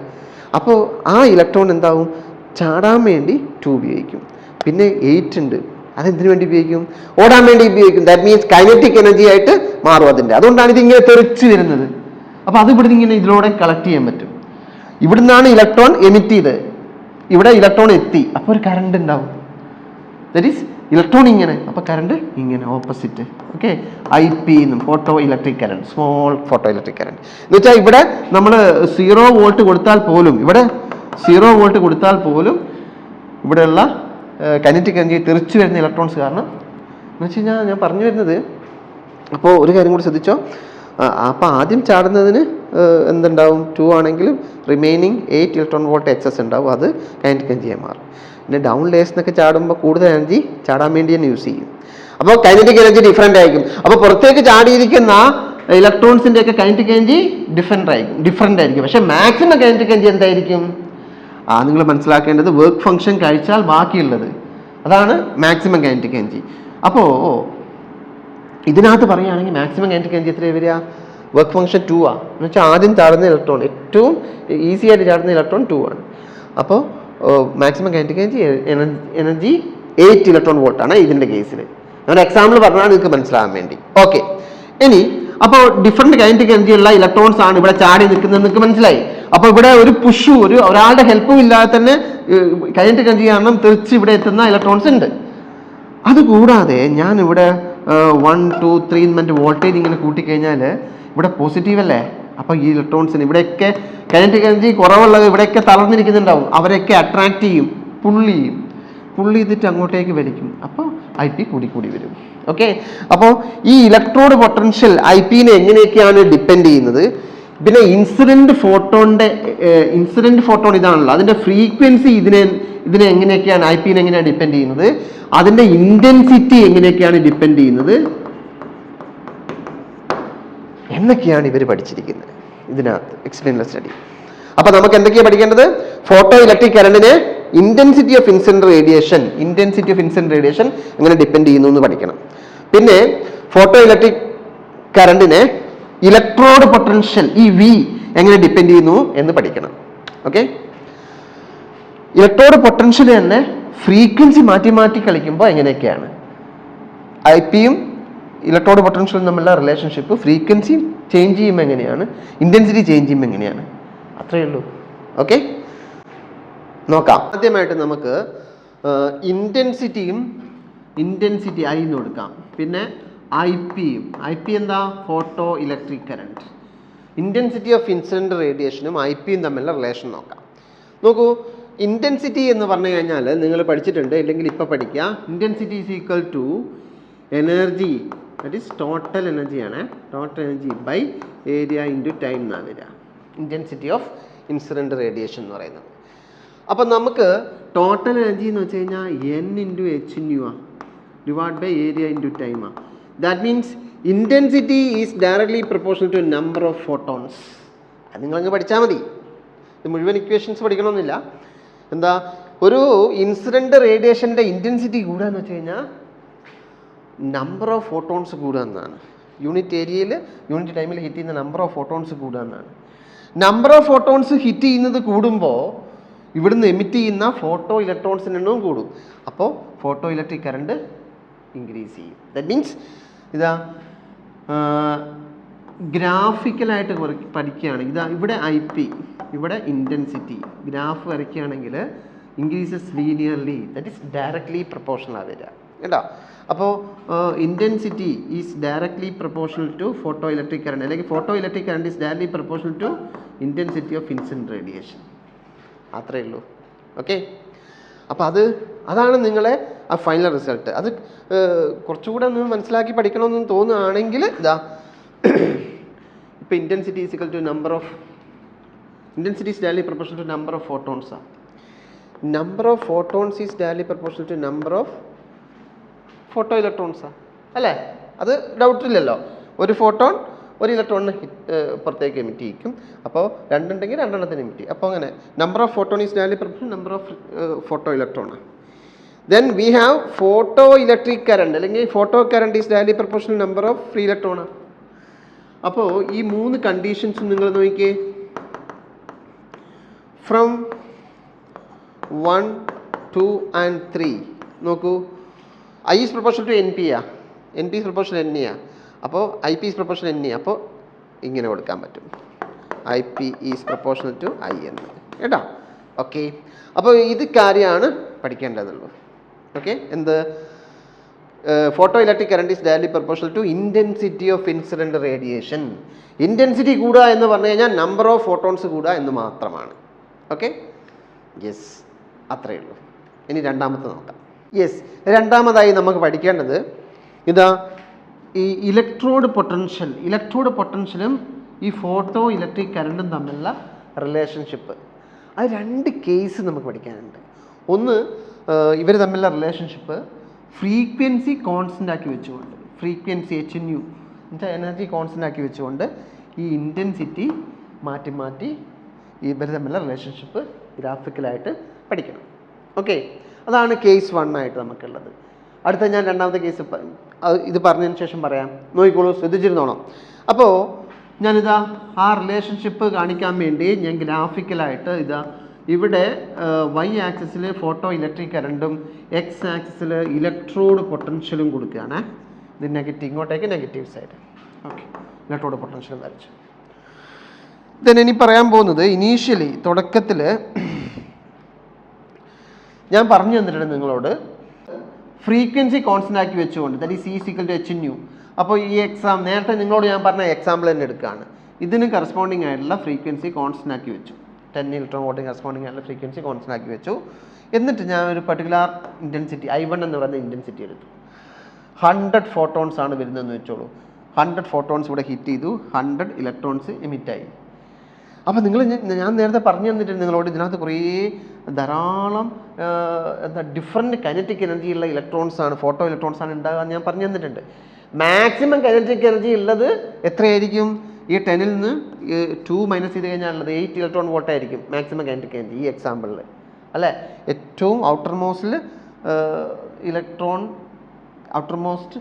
അപ്പോൾ ആ ഇലക്ട്രോൺ എന്താവും? ചാടാൻ വേണ്ടി 2 ഉപയോഗിക്കും. പിന്നെ 8 ഉണ്ട്, അതെന്തിനു വേണ്ടി ഉപയോഗിക്കും? ഓടാൻ വേണ്ടി ഉപയോഗിക്കും. ദാറ്റ് മീൻസ് കൈനറ്റിക് എനർജി ആയിട്ട് മാറും അതിൻ്റെ. അതുകൊണ്ടാണ് ഇതിങ്ങനെ തെറിച്ച് വരുന്നത്. അപ്പോൾ അത് ഇവിടുന്ന് ഇങ്ങനെ ഇതിലൂടെ കളക്ട് ചെയ്യാൻ പറ്റും. ഇവിടുന്നാണ് ഇലക്ട്രോൺ എമിറ്റ് ചെയ്തത്, ഇവിടെ ഇലക്ട്രോൺ എത്തി, അപ്പോൾ ഒരു കറണ്ട് ഉണ്ടാവും. ദാറ്റ് ഈസ് ഇലക്ട്രോൺ ഇങ്ങനെ, അപ്പോൾ കറണ്ട് ഇങ്ങനെ ഓപ്പോസിറ്റ്. ഓക്കെ, IP എന്നും photo electric current, small photo electric current എന്ന് വെച്ചാൽ ഇവിടെ നമ്മൾ 0 വോൾട്ട് കൊടുത്താൽ പോലും, ഇവിടെയുള്ള കൈനറ്റിക് എനർജി തെറിച്ച് വരുന്ന ഇലക്ട്രോൺസ് കാരണം എന്ന് വെച്ച് കഴിഞ്ഞാൽ ഞാൻ പറഞ്ഞു വരുന്നത്. അപ്പോൾ ഒരു കാര്യം കൂടി ശ്രദ്ധിച്ചോ. അപ്പോൾ ആദ്യം ചാടുന്നതിന് എന്തുണ്ടാവും? 2 ആണെങ്കിലും റിമൈനിങ് 8 ഇലക്ട്രോൺ വോൾട്ട് എക്സസ് ഉണ്ടാവും, അത് കൈനറ്റിക് എനർജിയായി മാറും. പിന്നെ ഡൗൺ ലേയേഴ്സ് എന്നൊക്കെ ചാടുമ്പോൾ കൂടുതൽ എനർജി ചാടാൻ വേണ്ടി തന്നെ യൂസ് ചെയ്യും. അപ്പോൾ കൈനറ്റിക് എനർജി ഡിഫറെൻ്റ് ആയിരിക്കും. അപ്പോൾ പുറത്തേക്ക് ചാടിയിരിക്കുന്ന ഇലക്ട്രോൺസിൻ്റെ ഒക്കെ കൈനറ്റിക് എനർജി ഡിഫറെൻ്റ് ആയിരിക്കും. പക്ഷേ മാക്സിമം കൈനറ്റിക് എനർജി എന്തായിരിക്കും? നിങ്ങൾ മനസ്സിലാക്കേണ്ടത് വർക്ക് ഫംഗ്ഷൻ കഴിച്ചാൽ ബാക്കിയുള്ളത്, അതാണ് മാക്സിമം കൈനറ്റിക് എനർജി. അപ്പോൾ ഇതിനകത്ത് പറയുകയാണെങ്കിൽ മാക്സിമം കൈനറ്റിക് എനർജി എത്രയാണ് വരിക? വർക്ക് ഫംഗ്ഷൻ 2 ആണ്. എന്ന് വെച്ചാൽ ആദ്യം ചാടുന്ന ഇലക്ട്രോൺ, ഏറ്റവും ഈസി ആയിട്ട് ചാടുന്ന ഇലക്ട്രോൺ 2 ആണ്. അപ്പോൾ മാക്സിമം കൈനറ്റിക് എനർജി 8 ഇലക്ട്രോൺ വോൾട്ടാണ് ഇതിൻ്റെ കേസിൽ. ഞാൻ എക്സാമ്പിൾ പറഞ്ഞാൽ നിങ്ങൾക്ക് മനസ്സിലാകാൻ വേണ്ടി. ഓക്കെ, ഇനി അപ്പോൾ ഡിഫറെൻറ്റ് കൈനറ്റിക് എനർജി ഉള്ള ഇലക്ട്രോൺസ് ആണ് ഇവിടെ ചാടി നിൽക്കുന്നത്, നിങ്ങൾക്ക് മനസ്സിലായി. അപ്പോൾ ഇവിടെ ഒരു ഒരാളുടെ ഹെൽപ്പും ഇല്ലാതെ തന്നെ കൈനറ്റിക് എനർജി കാരണം തിരിച്ച് ഇവിടെ എത്തുന്ന ഇലക്ട്രോൺസ് ഉണ്ട്. അതുകൂടാതെ ഞാൻ ഇവിടെ 1, 2, 3 എന്ന് വോൾട്ടേജ് ഇങ്ങനെ കൂട്ടിക്കഴിഞ്ഞാൽ ഇവിടെ പോസിറ്റീവ് അല്ലേ? അപ്പോൾ ഈ ഇലക്ട്രോൺസിന് ഇവിടെയൊക്കെ കൈനറ്റിക് എനർജി കുറവുള്ളത് ഇവിടെയൊക്കെ തളർന്നിരിക്കുന്നുണ്ടാവും, അവരെയൊക്കെ അട്രാക്ട് ചെയ്യും, പുള്ളി ചെയ്തിട്ട് അങ്ങോട്ടേക്ക് വലിക്കും. അപ്പോൾ IP കൂടി വരും. ഓക്കെ, അപ്പോൾ ഈ ഇലക്ട്രോഡ് പൊട്ടൻഷ്യൽ IP-നെ എങ്ങനെയൊക്കെയാണ് ഡിപ്പെൻഡ് ചെയ്യുന്നത്? പിന്നെ ഇൻസിഡന്റ് ഫോട്ടോൺ ഇതാണല്ലോ, അതിന്റെ ഫ്രീക്വൻസി ഇതിനെ എങ്ങനെയൊക്കെയാണ് IP-നെ എങ്ങനെയാണ് ഡിപ്പെൻഡ് ചെയ്യുന്നത്? അതിന്റെ ഇന്റൻസിറ്റി എങ്ങനെയൊക്കെയാണ് ഡിപ്പെൻഡ് ചെയ്യുന്നത് എന്നൊക്കെയാണ് ഇവർ പഠിച്ചിരിക്കുന്നത് ഇതിനകത്ത് എക്സ്പ്ലെയിൻലെസ് സ്റ്റഡി. അപ്പോൾ നമുക്ക് എന്തൊക്കെയാണ് പഠിക്കേണ്ടത്? ഫോട്ടോ ഇലക്ട്രിക് കറണ്ടിനെ ഇന്റൻസിറ്റി ഓഫ് ഇൻസിഡന്റ് റേഡിയേഷൻ എങ്ങനെ ഡിപ്പെൻഡ് ചെയ്യുന്നു എന്ന് പഠിക്കണം. പിന്നെ ഫോട്ടോ ഇലക്ട്രിക് കറണ്ടിനെ ഇലക്ട്രോഡ് പൊട്ടൻഷ്യൽ ഈ V എങ്ങനെ ഡിപ്പെൻഡ് ചെയ്യുന്നു എന്ന് പഠിക്കണം. ഓക്കെ, ഇലക്ട്രോഡ് പൊട്ടൻഷ്യൽ തന്നെ ഫ്രീക്വൻസി മാറ്റി മാറ്റി കളിക്കുമ്പോൾ എങ്ങനെയൊക്കെയാണ് ഐ പിയും ഇലക്ട്രോഡ് പൊട്ടൻഷ്യലും തമ്മിലുള്ള റിലേഷൻഷിപ്പ്, ഫ്രീക്വൻസി ചേഞ്ച് ചെയ്യുമ്പോൾ എങ്ങനെയാണ്, ഇൻറ്റൻസിറ്റി ചേഞ്ച് ചെയ്യുമ്പോൾ എങ്ങനെയാണ്, അത്രയേ ഉള്ളൂ. ഓക്കെ, നോക്കാം. ആദ്യമായിട്ട് നമുക്ക് ഇൻറ്റൻസിറ്റി ഐ എന്ന് കൊടുക്കാം. പിന്നെ ഐ പി എന്താ, photo electric current. Intensity of incident റേഡിയേഷനും ഐ പിയും തമ്മിലുള്ള റിലേഷൻ നോക്കാം. നോക്കൂ, ഇൻറ്റൻസിറ്റി എന്ന് പറഞ്ഞു കഴിഞ്ഞാൽ നിങ്ങൾ പഠിച്ചിട്ടുണ്ട്, ഇല്ലെങ്കിൽ ഇപ്പോൾ പഠിക്കുക. Intensity is equal to energy, that is total എനർജിയാണ്, total energy by area into time എന്നാണ് വരിക, ഇൻറ്റൻസിറ്റി ഓഫ് ഇൻസിഡന്റ് റേഡിയേഷൻ എന്ന് പറയുന്നത്. അപ്പം നമുക്ക് ടോട്ടൽ എനർജി എന്ന് വെച്ച് കഴിഞ്ഞാൽ എൻ ഇൻറ്റു എച്ച് ന്യൂ ആ divide by area into time ആ. That means intensity is directly proportional to number of photons. അത് നിങ്ങളങ്ങ് പഠിച്ചാൽ മതി, ഇത് മുഴുവൻ ഇക്വേഷൻസ് പഠിക്കണമെന്നില്ല. എന്താ, ഒരു ഇൻസിഡന്റ് റേഡിയേഷൻ്റെ ഇൻറ്റൻസിറ്റി കൂടുക എന്ന് വെച്ച് കഴിഞ്ഞാൽ നമ്പർ ഓഫ് ഫോട്ടോൺസ് കൂടുക എന്നാണ്. യൂണിറ്റ് ഏരിയയിൽ യൂണിറ്റ് ടൈമിൽ ഹിറ്റ് ചെയ്യുന്ന നമ്പർ ഓഫ് ഫോട്ടോൺസ് കൂടുക എന്നാണ്. നമ്പർ ഓഫ് ഫോട്ടോൺസ് ഹിറ്റ് ചെയ്യുന്നത് കൂടുമ്പോൾ ഇവിടുന്ന് എമിറ്റ് ചെയ്യുന്ന ഫോട്ടോ ഇലക്ട്രോൺസിൻ്റെ എണ്ണവും കൂടും. അപ്പോൾ ഫോട്ടോ ഇലക്ട്രിക് കറണ്ട് ഇൻക്രീസ് ചെയ്യും. ദാറ്റ് മീൻസ് ഇതാ ഗ്രാഫിക്കലായിട്ട് പഠിക്കുകയാണെങ്കിൽ ഇതാ ഇവിടെ ഐ പി, ഇവിടെ ഇൻറ്റൻസിറ്റി ഗ്രാഫ് വരയ്ക്കുകയാണെങ്കിൽ increases linearly, that is directly proportional വരിക കേട്ടോ. അപ്പോൾ intensity is directly proportional to photo electric current, അല്ലെങ്കിൽ photo electric current is directly proportional to intensity of incident radiation. അത്രയേ ഉള്ളൂ. ഓക്കെ, അപ്പോൾ അതാണ് നിങ്ങളെ ആ ഫൈനൽ റിസൾട്ട്. അത് കുറച്ചുകൂടെ ഒന്ന് മനസ്സിലാക്കി പഠിക്കണമെന്ന് തോന്നുകയാണെങ്കിൽ ഇതാ ഇപ്പോൾ intensity is equal to number of intensity is directly proportional to number of ഫോട്ടോൺസാണ്. Number of photons is directly proportional to number of photo ഇലക്ട്രോൺസാണ് അല്ലേ? അത് ഡൗട്ടില്ലല്ലോ. ഒരു ഫോട്ടോൺ ഒരു ഇലക്ട്രോണിന് പുറത്തേക്ക് എമിറ്റ് ചെയ്യിക്കും. അപ്പോൾ രണ്ടുണ്ടെങ്കിൽ രണ്ടെണ്ണത്തിന് എമിറ്റ് ചെയ്യും. അപ്പോൾ അങ്ങനെ number of photon is directly proportional number of photo electron. Then we have photo electric current, അല്ലെങ്കിൽ photo current is directly proportional number of free electron. അപ്പോൾ ഈ മൂന്ന് കണ്ടീഷൻസും നിങ്ങൾ നോക്കിയേ. ഫ്രം 1, 2 and 3 നോക്കൂ. I is proportional to N P ആ, N P is proportional N E ആ. അപ്പോൾ I P is proportional N E. അപ്പോൾ ഇങ്ങനെ കൊടുക്കാൻ പറ്റും, I P is proportional to I എന്ന് കേട്ടോ. ഓക്കെ, അപ്പോൾ ഇത് കാര്യമാണ് പഠിക്കേണ്ടതുള്ളൂ. ഓക്കെ, എന്ത്, photo electric current is directly proportional to intensity of incident radiation. Intensity കൂടുക എന്ന് പറഞ്ഞു കഴിഞ്ഞാൽ നമ്പർ ഓഫ് ഫോട്ടോൺസ് കൂടുക എന്ന് മാത്രമാണ്. ഓക്കെ, യെസ്, അത്രയേ ഉള്ളൂ. ഇനി രണ്ടാമത്തെ നോക്കാം. യെസ്, രണ്ടാമതായി നമുക്ക് പഠിക്കേണ്ടത് ഇതാ ഈ ഇലക്ട്രോഡ് പൊട്ടൻഷ്യലും ഈ ഫോട്ടോ ഇലക്ട്രിക് കറണ്ടും തമ്മിലുള്ള റിലേഷൻഷിപ്പ്. അത് രണ്ട് കേസ് നമുക്ക് പഠിക്കാനുണ്ട്. ഒന്ന്, ഇവർ തമ്മിലുള്ള റിലേഷൻഷിപ്പ് ഫ്രീക്വൻസി കോൺസ്റ്റൻ്റ് ആക്കി വെച്ചുകൊണ്ട്, ഫ്രീക്വൻസി എച്ച് ന്യൂ എന്നുവെച്ചാൽ എനർജി കോൺസ്റ്റൻ്റ് ആക്കി വെച്ചുകൊണ്ട് ഈ ഇൻറ്റൻസിറ്റി മാറ്റി മാറ്റി ഇവർ തമ്മിലുള്ള റിലേഷൻഷിപ്പ് ഗ്രാഫിക്കലായിട്ട് പഠിക്കണം. ഓക്കെ, അതാണ് കേസ് 1 ആയിട്ട് നമുക്കുള്ളത്. അടുത്ത ഞാൻ രണ്ടാമത്തെ കേസ് ഇത് പറഞ്ഞതിന് ശേഷം പറയാം. നോക്കിക്കോളൂ, ശ്രദ്ധിച്ചിരുന്നോണം. അപ്പോൾ ഞാനിതാ ആ റിലേഷൻഷിപ്പ് കാണിക്കാൻ വേണ്ടി ഞാൻ ഗ്രാഫിക്കലായിട്ട് ഇതാ ഇവിടെ വൈ ആക്സിസിൽ ഫോട്ടോ ഇലക്ട്രിക് കറണ്ടും എക്സ് ആക്സിസിൽ ഇലക്ട്രോഡ് പൊട്ടൻഷ്യലും കൊടുക്കുകയാണ്. ഇത് നെഗറ്റീവ്, ഇങ്ങോട്ടേക്ക് നെഗറ്റീവ് സൈഡ്. ഓക്കെ, ഇലക്ട്രോഡ് പൊട്ടൻഷ്യലും വരച്ചു. ദെൻ ഇനി പറയാൻ പോകുന്നത്, ഇനീഷ്യലി തുടക്കത്തിൽ ഞാൻ പറഞ്ഞു തന്നിട്ടുണ്ട് നിങ്ങളോട് ഫ്രീക്വൻസി കോൺസ്റ്റൻ്റ് ആക്കി വെച്ചുകൊണ്ട്, that is is equal to H nu. അപ്പോൾ ഈ എക്സാം നേരത്തെ നിങ്ങളോട് ഞാൻ പറഞ്ഞ എക്സാമ്പിൾ തന്നെ എടുക്കുകയാണ്. ഇതിന് കറസ്പോണ്ടിങ് ആയിട്ടുള്ള ഫ്രീക്വൻസി കോൺസ്റ്റൻ്റ് ആക്കി വെച്ചു, 10 ഇലക്ട്രോൺ വോൾട്ടിന് കറസ്പോണ്ടിങ് ആയിട്ടുള്ള ഫ്രീക്വൻസി കോൺസ്റ്റൻ്റ് ആക്കി വെച്ചു. എന്നിട്ട് ഞാൻ ഒരു പർട്ടിക്കുലർ ഇൻറ്റൻസിറ്റി I1 എന്ന് പറയുന്ന ഇൻറ്റൻസിറ്റി എടുത്തു. 100 ഫോട്ടോൺസ് ആണ് വരുന്നതെന്ന് വെച്ചോളൂ. 100 ഫോട്ടോൺസ് ഇവിടെ ഹിറ്റ് ചെയ്തു, 100 ഇലക്ട്രോൺസ് എമിറ്റായി. അപ്പോൾ ഞാൻ നേരത്തെ പറഞ്ഞു തന്നിട്ടുണ്ട് നിങ്ങളോട്, ഇതിനകത്ത് കുറേ ധാരാളം ഡിഫറെൻറ്റ് കൈനറ്റിക് എനർജിയുള്ള ഇലക്ട്രോൺസാണ്, ഫോട്ടോ ഇലക്ട്രോൺസാണ് ഉണ്ടാകുക ഞാൻ പറഞ്ഞു തന്നിട്ടുണ്ട്. മാക്സിമം കൈനറ്റിക് എനർജി ഉള്ളത് എത്രയായിരിക്കും? ഈ 10ൽ നിന്ന് 2 മൈനസ് ചെയ്ത് കഴിഞ്ഞാലുള്ളത് 8 ഇലക്ട്രോൺ വോൾട്ട് ആയിരിക്കും മാക്സിമം കൈനറ്റിക് എനർജി ഈ എക്സാമ്പിളിൽ അല്ലേ. ഏറ്റവും ഔട്ടർമോസ്റ്റിൽ ഔട്ടർമോസ്റ്റ്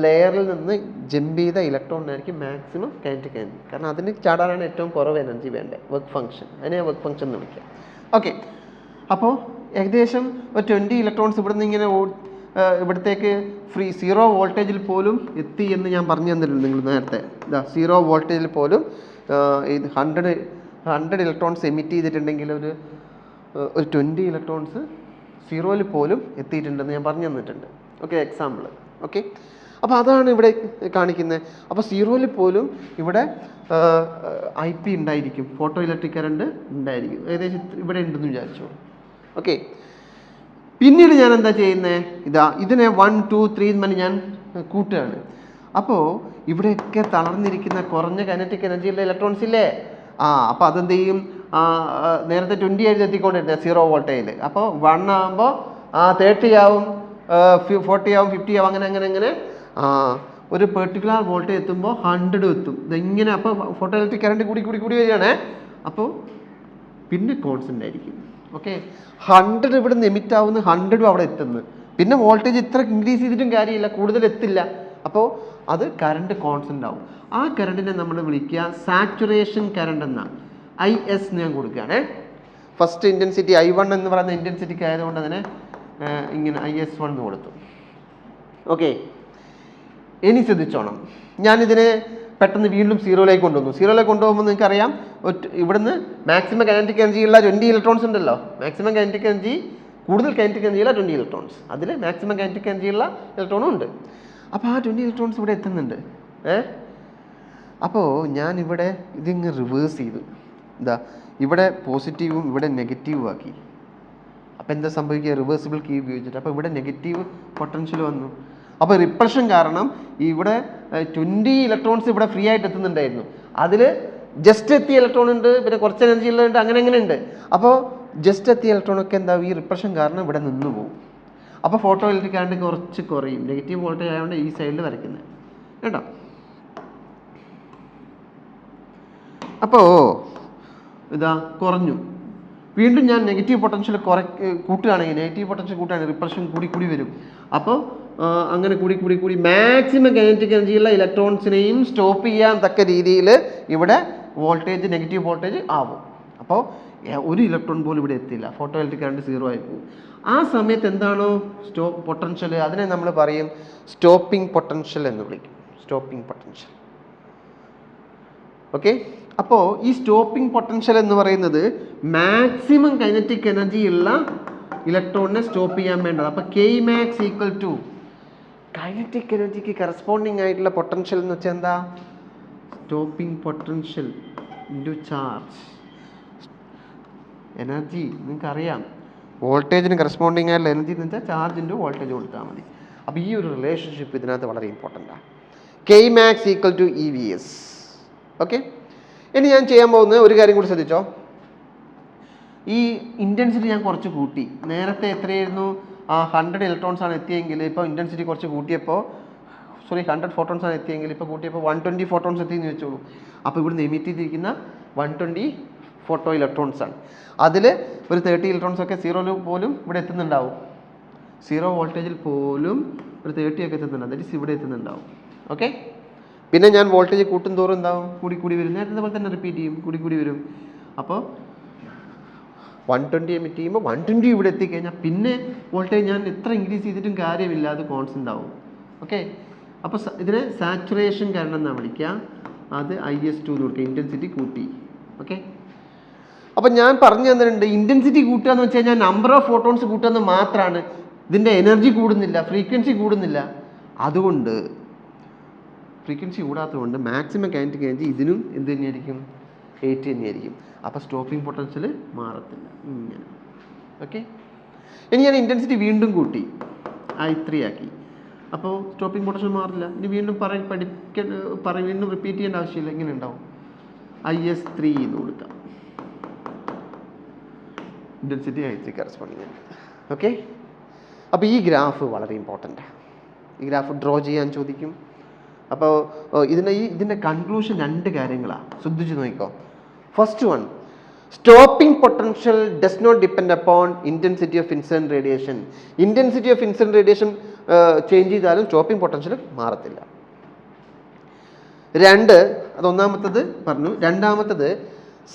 ലെയറിൽ നിന്ന് ജമ്പ് ചെയ്ത ഇലക്ട്രോണിനായിരിക്കും മാക്സിമം കൈനറ്റിക് എനർജി. കാരണം അതിന് ചാടാനാണ് ഏറ്റവും കുറവ് എനർജി വേണ്ടത്, വർക്ക് ഫംഗ്ഷൻ. അതിനെ വർക്ക് ഫംഗ്ഷൻ എന്ന് വിളിക്കാം. ഓക്കെ, അപ്പോൾ ഏകദേശം ഒരു 20 ഇലക്ട്രോൺസ് ഇവിടുന്ന് ഇങ്ങനെ ഇവിടത്തേക്ക് ഫ്രീ 0 വോൾട്ടേജിൽ പോലും എത്തി എന്ന് ഞാൻ പറഞ്ഞു തന്നിട്ടുണ്ട് നിങ്ങൾ നേരത്തെ. ഇതാ 0 വോൾട്ടേജിൽ പോലും ഇത് 100 ഇലക്ട്രോൺസ് എമിറ്റ് ചെയ്തിട്ടുണ്ടെങ്കിൽ ഒരു 20 ഇലക്ട്രോൺസ് 0യിൽ പോലും എത്തിയിട്ടുണ്ടെന്ന് ഞാൻ പറഞ്ഞു തന്നിട്ടുണ്ട്. Okay, example. ഓക്കെ, അപ്പോൾ അതാണ് ഇവിടെ കാണിക്കുന്നത്. അപ്പോൾ 0യിൽ പോലും ഇവിടെ IP ഉണ്ടായിരിക്കും, ഫോട്ടോ ഇലക്ട്രിക് കറണ്ട് ഉണ്ടായിരിക്കും. ഏകദേശം ഇവിടെ ഉണ്ടെന്ന് വിചാരിച്ചു. ഓക്കെ, പിന്നീട് ഞാൻ എന്താ ചെയ്യുന്നത്? ഇതിനെ 1, 2, 3 എന്ന് ഞാൻ കൂട്ടുകയാണ്. അപ്പോൾ ഇവിടെയൊക്കെ തളർന്നിരിക്കുന്ന കുറഞ്ഞ കൈനറ്റിക് എനർജിയുള്ള ഇലക്ട്രോൺസ് ഇല്ലേ? അപ്പോൾ അതെന്ത് ചെയ്യും? നേരത്തെ 20 ആയിട്ട് എത്തിക്കൊണ്ടിരുന്നത് 0 വോൾട്ടേജിൽ. അപ്പോൾ 1 ആകുമ്പോൾ 30 ആവും, 40 ആവും, 50 ആവും, അങ്ങനെ ഒരു പെർട്ടിക്കുലർ വോൾട്ടേജ് എത്തുമ്പോൾ 100 എത്തും. ഇതെങ്ങനെ അപ്പോൾ ഫോട്ടോ ഇലക്ട്രിക് കറണ്ട് കൂടി വരികയാണേ. അപ്പോൾ പിന്നെ കോൺസ്റ്റൻ്റ് ആയിരിക്കും. ഓക്കെ, 100 ഇവിടെ നിന്ന് എമിറ്റ് ആവുന്ന 100 അവിടെ എത്തുന്നു. പിന്നെ വോൾട്ടേജ് ഇത്ര ഇൻക്രീസ് ചെയ്തിട്ടും കാര്യമില്ല, കൂടുതൽ എത്തില്ല. അപ്പോൾ അത് കറണ്ട് കോൺസ്റ്റൻ്റ് ആവും. ആ കറണ്ടിനെ നമ്മൾ വിളിക്കുക സാച്ചുറേഷൻ കറണ്ട് എന്നാണ്. IS ഞാൻ കൊടുക്കുകയാണ്. ഫസ്റ്റ് ഇൻറ്റൻസിറ്റി I1 എന്ന് പറയുന്ന ഇൻറ്റൻസിറ്റിക്ക് ആയതുകൊണ്ട് അതിനെ ഇങ്ങനെ IS1 എന്ന് കൊടുത്തു. ഓക്കെ, ഇനി ശ്രദ്ധിച്ചോണം, ഞാനിതിനെ പെട്ടെന്ന് വീണ്ടും 0യിലേക്ക് കൊണ്ടുവന്നു. 0യിലേക്ക് കൊണ്ടുപോകുമ്പോൾ നിങ്ങൾക്കറിയാം, ഇവിടുന്ന് മാക്സിമം കൈനറ്റിക് എനർജി ഉള്ള 20 ഇലക്ട്രോൺസ് ഉണ്ടല്ലോ. മാക്സിമം കൈനറ്റിക് എനർജി, കൂടുതൽ കൈനറ്റിക് എനർജി ഉള്ള 20 ഇലക്ട്രോൺസ്, അതിൽ മാക്സിമം കൈനറ്റിക് എനർജി ഉള്ള ഇലക്ട്രോണും ഉണ്ട്. അപ്പോൾ ആ 20 ഇലക്ട്രോൺസ് ഇവിടെ എത്തുന്നുണ്ട്. അപ്പോൾ ഞാനിവിടെ ഇതിങ്ങ് റിവേഴ്സ് ചെയ്തു. ഇവിടെ പോസിറ്റീവും ഇവിടെ നെഗറ്റീവും ആക്കി. അപ്പോൾ എന്താ സംഭവിക്കുക? റിവേഴ്സിബിൾ കീ ഉപയോഗിച്ചിട്ട് അപ്പോൾ ഇവിടെ നെഗറ്റീവ് പൊട്ടൻഷ്യൽ വന്നു. അപ്പോൾ റിപ്പൾഷൻ കാരണം ഇവിടെ 20 ഇലക്ട്രോൺസ് ഇവിടെ ഫ്രീ ആയിട്ട് എത്തുന്നുണ്ടായിരുന്നു. അതിൽ ജസ്റ്റ് എത്തിയ ഇലക്ട്രോൺ ഉണ്ട്, പിന്നെ കുറച്ച് എനർജി ഉള്ളതുണ്ട്, അങ്ങനെ ഉണ്ട്. അപ്പോൾ ജസ്റ്റ് എത്തിയ ഇലക്ട്രോണൊക്കെ എന്താവും? ഈ റിപ്പൾഷൻ കാരണം ഇവിടെ നിന്ന് പോകും. അപ്പോൾ ഫോട്ടോ ഇലക്ട്രിക് കറണ്ട് കുറച്ച് കുറയും. നെഗറ്റീവ് വോൾട്ടേജ് ആയതുകൊണ്ട് ഈ സൈഡിൽ വരയ്ക്കുന്നത് കേട്ടോ. അപ്പോൾ കുറഞ്ഞു. വീണ്ടും ഞാൻ നെഗറ്റീവ് പൊട്ടൻഷ്യൽ കൂട്ടുകയാണെങ്കിൽ, നെഗറ്റീവ് പൊട്ടൻഷ്യൽ കൂട്ടുകയാണെങ്കിൽ റിപ്പൾഷൻ കൂടി വരും. അപ്പോൾ അങ്ങനെ കൂടി മാക്സിമം കൈനറ്റിക് എനർജിയുള്ള ഇലക്ട്രോൺസിനെയും സ്റ്റോപ്പ് ചെയ്യാൻ തക്ക രീതിയിൽ ഇവിടെ വോൾട്ടേജ്, നെഗറ്റീവ് വോൾട്ടേജ് ആവും. അപ്പോൾ ഒരു ഇലക്ട്രോൺ പോലും ഇവിടെ എത്തില്ല, ഫോട്ടോ ഇലക്ട്രിക് കറണ്ട് 0 ആയി പോകും. ആ സമയത്ത് എന്താണോ പൊട്ടൻഷ്യൽ, അതിനെ നമ്മൾ പറയും സ്റ്റോപ്പിംഗ് പൊട്ടൻഷ്യൽ എന്ന് വിളിക്കും. Stopping potential. ഓക്കെ, അപ്പോൾ ഈ സ്റ്റോപ്പിംഗ് പൊട്ടൻഷ്യൽ എന്ന് പറയുന്നത് മാക്സിമം കൈനറ്റിക് എനർജി ഉള്ള ഇലക്ട്രോണിനെ സ്റ്റോപ്പ് ചെയ്യാൻ വേണ്ടത്. അപ്പോൾ Kmax ഈക്വൽ ടു കൈനറ്റിക് എനർജിക്ക് കറസ്പോണ്ടിങ് ആയിട്ടുള്ള പൊട്ടൻഷ്യൽ എന്ന് വെച്ചാൽ എന്താ? Stopping potential into charge. Energy നിങ്ങൾക്കറിയാം, വോൾട്ടേജിന് കറസ്പോണ്ടിങ് ആയിട്ടുള്ള എനർജി എന്ന് വെച്ചാൽ ചാർജ് ഇൻറ്റു വോൾട്ടേജ് കൊടുത്താൽ മതി. അപ്പോൾ ഈ ഒരു റിലേഷൻഷിപ്പ് ഇതിനകത്ത് വളരെ ഇമ്പോർട്ടൻ്റാണ്. Kmax equal to EVS. Okay, ഇനി ഞാൻ ചെയ്യാൻ പോകുന്ന ഒരു കാര്യം കൂടി ശ്രദ്ധിച്ചോ. ഈ ഇൻറ്റൻസിറ്റി ഞാൻ കുറച്ച് കൂട്ടി. നേരത്തെ എത്രയായിരുന്നു? 100 ഇലക്ട്രോൺസ് ആണ് എത്തിയെങ്കിൽ ഇപ്പോൾ ഇൻറ്റൻസിറ്റി കുറച്ച് കൂട്ടിയപ്പോൾ 100 ഫോട്ടോൺസ് ആണ് എത്തിയെങ്കിൽ ഇപ്പോൾ കൂട്ടിയപ്പോൾ 120 ഫോട്ടോൺസ് എത്തിയെന്ന് വെച്ചോളൂ. അപ്പോൾ ഇവിടുന്ന് എമിറ്റ് ചെയ്തിരിക്കുന്ന 120 ഫോട്ടോ ഇലക്ട്രോൺസ് ആണ്. അതിൽ ഒരു 30 ഇലക്ട്രോൺസ് ഒക്കെ 0 പോലും ഇവിടെ എത്തുന്നുണ്ടാവും. 0 വോൾട്ടേജിൽ പോലും ഒരു 30 ഒക്കെ എത്തുന്നുണ്ടാവും. ദാറ്റ് ഈസ് ഇവിടെ എത്തുന്നുണ്ടാവും. ഓക്കെ, പിന്നെ ഞാൻ വോൾട്ടേജ് കൂട്ടും തോറും എന്താവും? കൂടി വരും. നേരത്തെ പോലെ തന്നെ റിപ്പീറ്റ് ചെയ്യും, കൂടി വരും. അപ്പോൾ 120 എമിറ്റ് ചെയ്യുമ്പോൾ 120 ഇവിടെ എത്തിക്കഴിഞ്ഞാൽ പിന്നെ വോൾട്ടേജ് ഞാൻ എത്ര ഇൻക്രീസ് ചെയ്തിട്ടും കാര്യമില്ല, അത് കോൺസ്റ്റൻ്റ് ആവും. ഓക്കെ, അപ്പോൾ ഇതിനെ സാച്ചുറേഷൻ കറണ്ട് എന്നാണ് വിളിക്കുക. അത് IS2 എന്ന് കൊടുക്കുക, ഇൻറ്റൻസിറ്റി കൂട്ടി. ഓക്കെ, അപ്പം ഞാൻ പറഞ്ഞു തന്നിട്ടുണ്ട്, ഇൻറ്റൻസിറ്റി കൂട്ടുക എന്ന് വെച്ച് കഴിഞ്ഞാൽ നമ്പർ ഓഫ് ഫോട്ടോൺസ് കൂട്ടുക എന്ന് മാത്രമാണ്. ഇതിൻ്റെ എനർജി കൂടുന്നില്ല, ഫ്രീക്വൻസി കൂടുന്നില്ല. അതുകൊണ്ട് ഫ്രീക്വൻസി കൂടാത്തതുകൊണ്ട് മാക്സിമം കൈനറ്റിക് എനർജി ഇതിനും എന്ത് തന്നെയായിരിക്കും? 8 തന്നെയായിരിക്കും. അപ്പോൾ സ്റ്റോപ്പിംഗ് പൊട്ടൻഷ്യൽ മാറത്തില്ല ഇങ്ങനെ. ഓക്കെ, ഇനി ഞാൻ ഇൻറ്റൻസിറ്റി വീണ്ടും കൂട്ടി, I3 ആക്കി. അപ്പോൾ സ്റ്റോപ്പിംഗ് പൊട്ടൻഷ്യൽ മാറില്ല. ഇനി വീണ്ടും വീണ്ടും റിപ്പീറ്റ് ചെയ്യേണ്ട ആവശ്യമില്ല. ഇങ്ങനെ ഉണ്ടാവും. IS3 എന്ന് കൊടുക്കാം. Intensity I3 corresponding. ഓക്കെ, അപ്പോൾ ഈ ഗ്രാഫ് വളരെ ഇമ്പോർട്ടൻ്റാണ്. ഈ ഗ്രാഫ് ഡ്രോ ചെയ്യാൻ ചോദിക്കും. അപ്പോൾ ഇതിൻ്റെ കൺക്ലൂഷൻ 2 കാര്യങ്ങളാണ്. ശ്രദ്ധിച്ച് നോക്കിക്കോ. First one, stopping potential does not depend upon intensity of incident radiation. Intensity of incident radiation change ചെയ്താലും സ്റ്റോപ്പിംഗ് പൊട്ടൻഷ്യൽ മാറത്തില്ല. 2, അതൊന്നാമത്തത് പറഞ്ഞു. രണ്ടാമത്തത്,